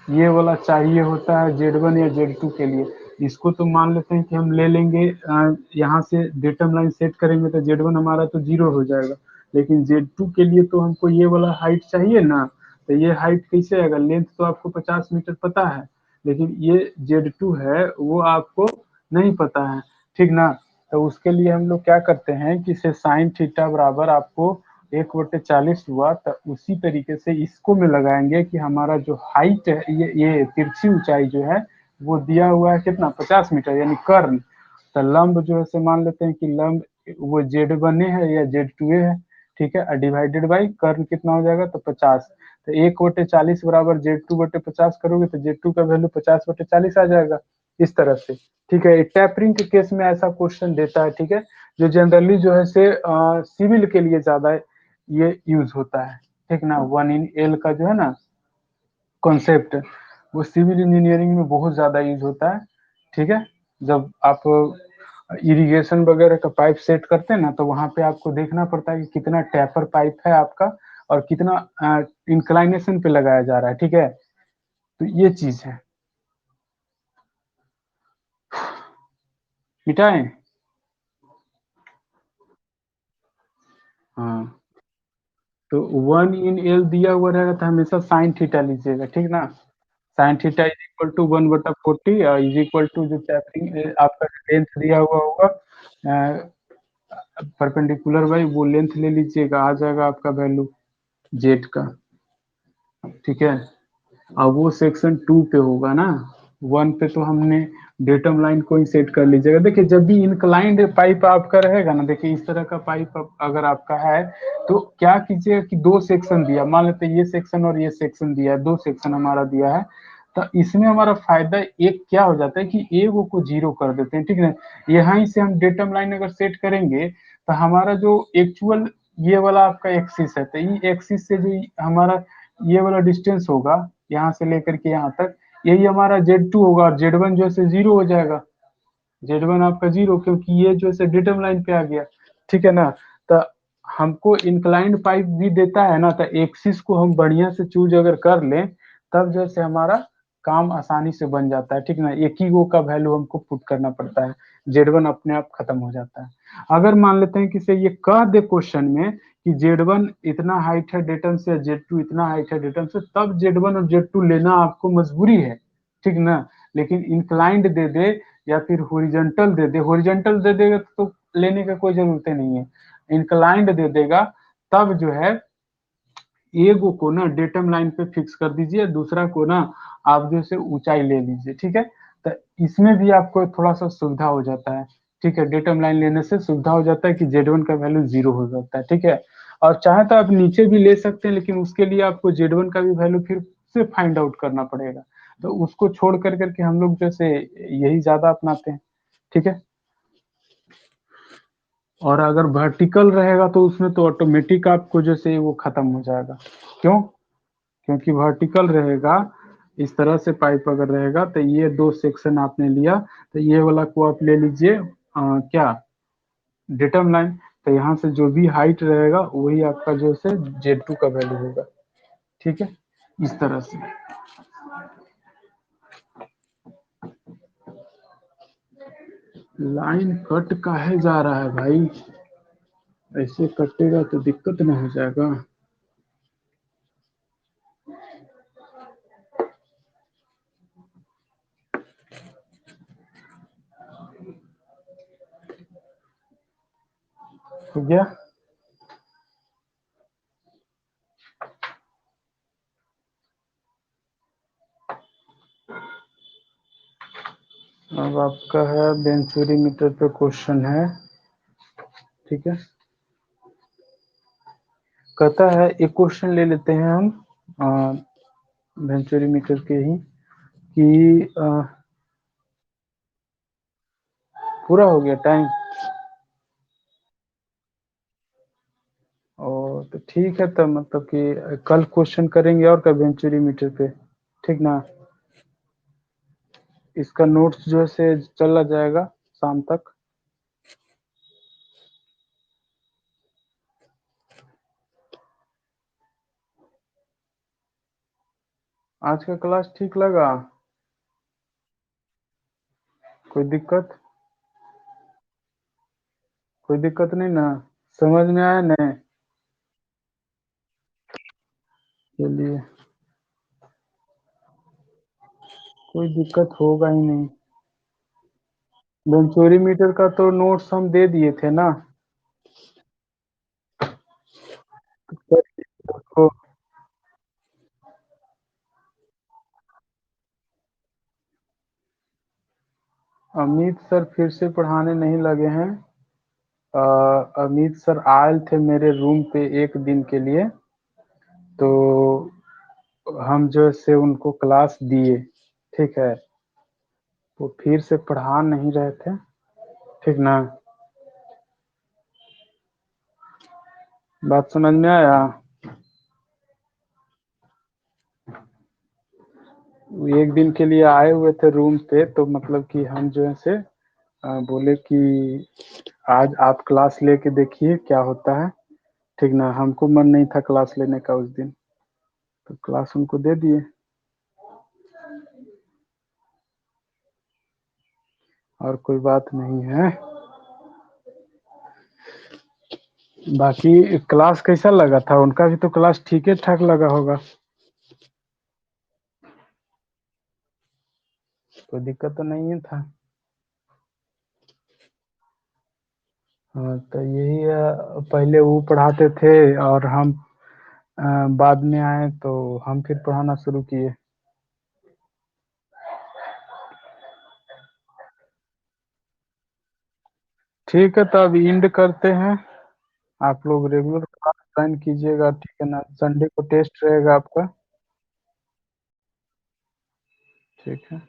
ये वाला चाहिए होता है Z1 या Z2 के लिए, इसको तो मान लेते हैं कि हम ले लेंगे, यहाँ से डेटम लाइन सेट करेंगे तो Z1 हमारा तो 0 हो जाएगा, लेकिन Z2 के लिए तो हमको ये वाला हाइट चाहिए ना। तो ये हाइट कैसे आएगा, लेंथ तो आपको 50 मीटर पता है, लेकिन ये Z2 है वो आपको नहीं पता है, ठीक ना। तो उसके लिए हम लोग क्या करते हैं कि इसे साइन थीटा बराबर आपको 1/40 हुआ, तो उसी तरीके से इसको में लगाएंगे कि हमारा जो हाइट है, ये तिरछी ऊंचाई जो है वो दिया हुआ है कितना, 50 मीटर, यानी कर्ण। तो लंब जो है से मान लेते हैं कि लंब वो Z1 है या Z2 है, ठीक है। डिवाइडेड बाई कर्ण कितना हो जाएगा, तो 50। तो 1/40 बराबर Z2/50 करोगे तो Z2 का वैल्यू 50/40 आ जाएगा, इस तरह से, ठीक है। टैपरिंग के केस में ऐसा क्वेश्चन देता है, ठीक है, जो जनरली जो है से सिविल के लिए ज्यादा ये यूज होता है, ठीक ना। 1 in L का जो है ना कॉन्सेप्ट, वो सिविल इंजीनियरिंग में बहुत ज्यादा यूज होता है, ठीक है। जब आप इरिगेशन वगैरह का पाइप सेट करते हैं ना, तो वहां पे आपको देखना पड़ता है कि कितना टैपर पाइप है आपका और कितना इंक्लाइनेशन पे लगाया जा रहा है, ठीक है। तो ये चीज है। मिटाएं। हाँ, तो 1 in L दिया हुआ रहेगा तो हमेशा साइन थीटा लीजिएगा, ठीक ना। Sine theta is equal to 1/40 is equal to जो टैपिंग आपका लेंथ दिया हुआ होगा, परपेंडिकुलर बाई वो लेंथ ले लीजिएगा, आ जाएगा आपका वैल्यू जेड का। ठीक है, अब वो सेक्शन 2 पे होगा ना, 1 पे तो हमने डेटम लाइन को ही सेट कर लीजिएगा। देखिए जब भी इंक्लाइंड पाइप आपका रहेगा ना, देखिए इस तरह का पाइप अगर आपका है तो क्या कीजिएगा कि दो सेक्शन दिया, मान लेते हैं ये सेक्शन और ये सेक्शन दिया है, दो सेक्शन हमारा दिया है, तो इसमें हमारा फायदा एक क्या हो जाता है कि एगो को जीरो कर देते हैं, ठीक है। यहाँ से हम डेटम लाइन अगर सेट करेंगे तो हमारा जो एक्चुअल ये वाला आपका एक्सिस है, तो ये एक्सिस से जो हमारा ये वाला डिस्टेंस होगा यहाँ से लेकर के यहाँ तक, यही हमारा Z2 होगा, और Z1 जो है जीरो हो जाएगा। Z1 आपका जीरो, क्योंकि ये जो है डेटम लाइन पे आ गया, ठीक है ना। तो हमको इंक्लाइंड पाइप भी देता है ना, तो एक्सिस को हम बढ़िया से चूज अगर कर लें तब जैसे हमारा काम आसानी से बन जाता है, ठीक ना। एक ही गो का वैल्यू हमको पुट करना पड़ता है, Z1 अपने आप खत्म हो जाता है। अगर मान लेते हैं कि से ये कह दे क्वेश्चन में कि Z1 इतना हाइट है डेटम से, Z2 इतना हाइट है डेटम से, तब Z1 और Z2 लेना आपको मजबूरी है, ठीक ना। लेकिन इंक्लाइंड दे दे या फिर हॉरिजॉन्टल दे दे, हॉरिजॉन्टल दे देगा तो लेने का कोई जरूरत नहीं है, इंक्लाइंड दे देगा तब जो है एगो को ना डेटम लाइन पे फिक्स कर दीजिए, दूसरा को ना आप जैसे ऊंचाई ले लीजिए, ठीक है। तो इसमें भी आपको थोड़ा सा सुविधा हो जाता है, ठीक है। डेटम लाइन लेने से सुविधा हो जाता है कि Z1 का वैल्यू जीरो हो जाता है, ठीक है। और चाहे तो आप नीचे भी ले सकते हैं, लेकिन उसके लिए आपको Z1 का भी वैल्यू फिर से फाइंड आउट करना पड़ेगा, तो उसको छोड़ कर करके हम लोग जैसे यही ज्यादा अपनाते हैं, ठीक है। और अगर वर्टिकल रहेगा तो उसमें तो ऑटोमेटिक आपको जैसे वो खत्म हो जाएगा। क्यों? क्योंकि वर्टिकल रहेगा, इस तरह से पाइप अगर रहेगा तो ये दो सेक्शन आपने लिया, तो ये वाला को आप ले लीजिए क्या डेटम लाइन, तो यहाँ से जो भी हाइट रहेगा वही आपका जो है Z2 का वैल्यू होगा, ठीक है। इस तरह से लाइन कट काहे जा रहा है भाई, ऐसे कटेगा तो दिक्कत ना हो जाएगा। हो गया। अब आपका है वेंचुरी मीटर पे क्वेश्चन है, ठीक है। कहता है एक क्वेश्चन ले लेते हैं हम वेंचुरी मीटर के ही कि पूरा हो गया टाइम। और तो ठीक है, तो मतलब कि कल क्वेश्चन करेंगे और का वेंचुरी मीटर पे, ठीक ना। इसका नोट्स जो है से चला जाएगा शाम तक। आज का क्लास ठीक लगा? कोई दिक्कत? कोई दिक्कत नहीं ना? समझ में आया नहीं? चलिए, कोई दिक्कत होगा ही नहीं। वेंचुरी मीटर का तो नोट्स हम दे दिए थे ना। तो अमित सर फिर से पढ़ाने नहीं लगे हैं। अमित सर आए थे मेरे रूम पे एक दिन के लिए, तो हम जो से उनको क्लास दिए, ठीक है। वो फिर से पढ़ा नहीं रहे थे, ठीक ना। बात समझ में आया? वो एक दिन के लिए आए हुए थे रूम पे, तो मतलब कि हम जो है से बोले कि आज आप क्लास लेके देखिए क्या होता है, ठीक ना। हमको मन नहीं था क्लास लेने का उस दिन, तो क्लास उनको दे दिए। और कोई बात नहीं है। बाकी क्लास कैसा लगा था उनका? भी तो क्लास ठीक ही ठाक लगा होगा। कोई दिक्कत तो नहीं था? हाँ तो यही है, पहले वो पढ़ाते थे और हम बाद में आए तो हम फिर पढ़ाना शुरू किए। ठीक है, तो अब एंड करते हैं। आप लोग रेगुलर क्लास ज्वाइन कीजिएगा, ठीक है ना? संडे को टेस्ट रहेगा आपका। ठीक है।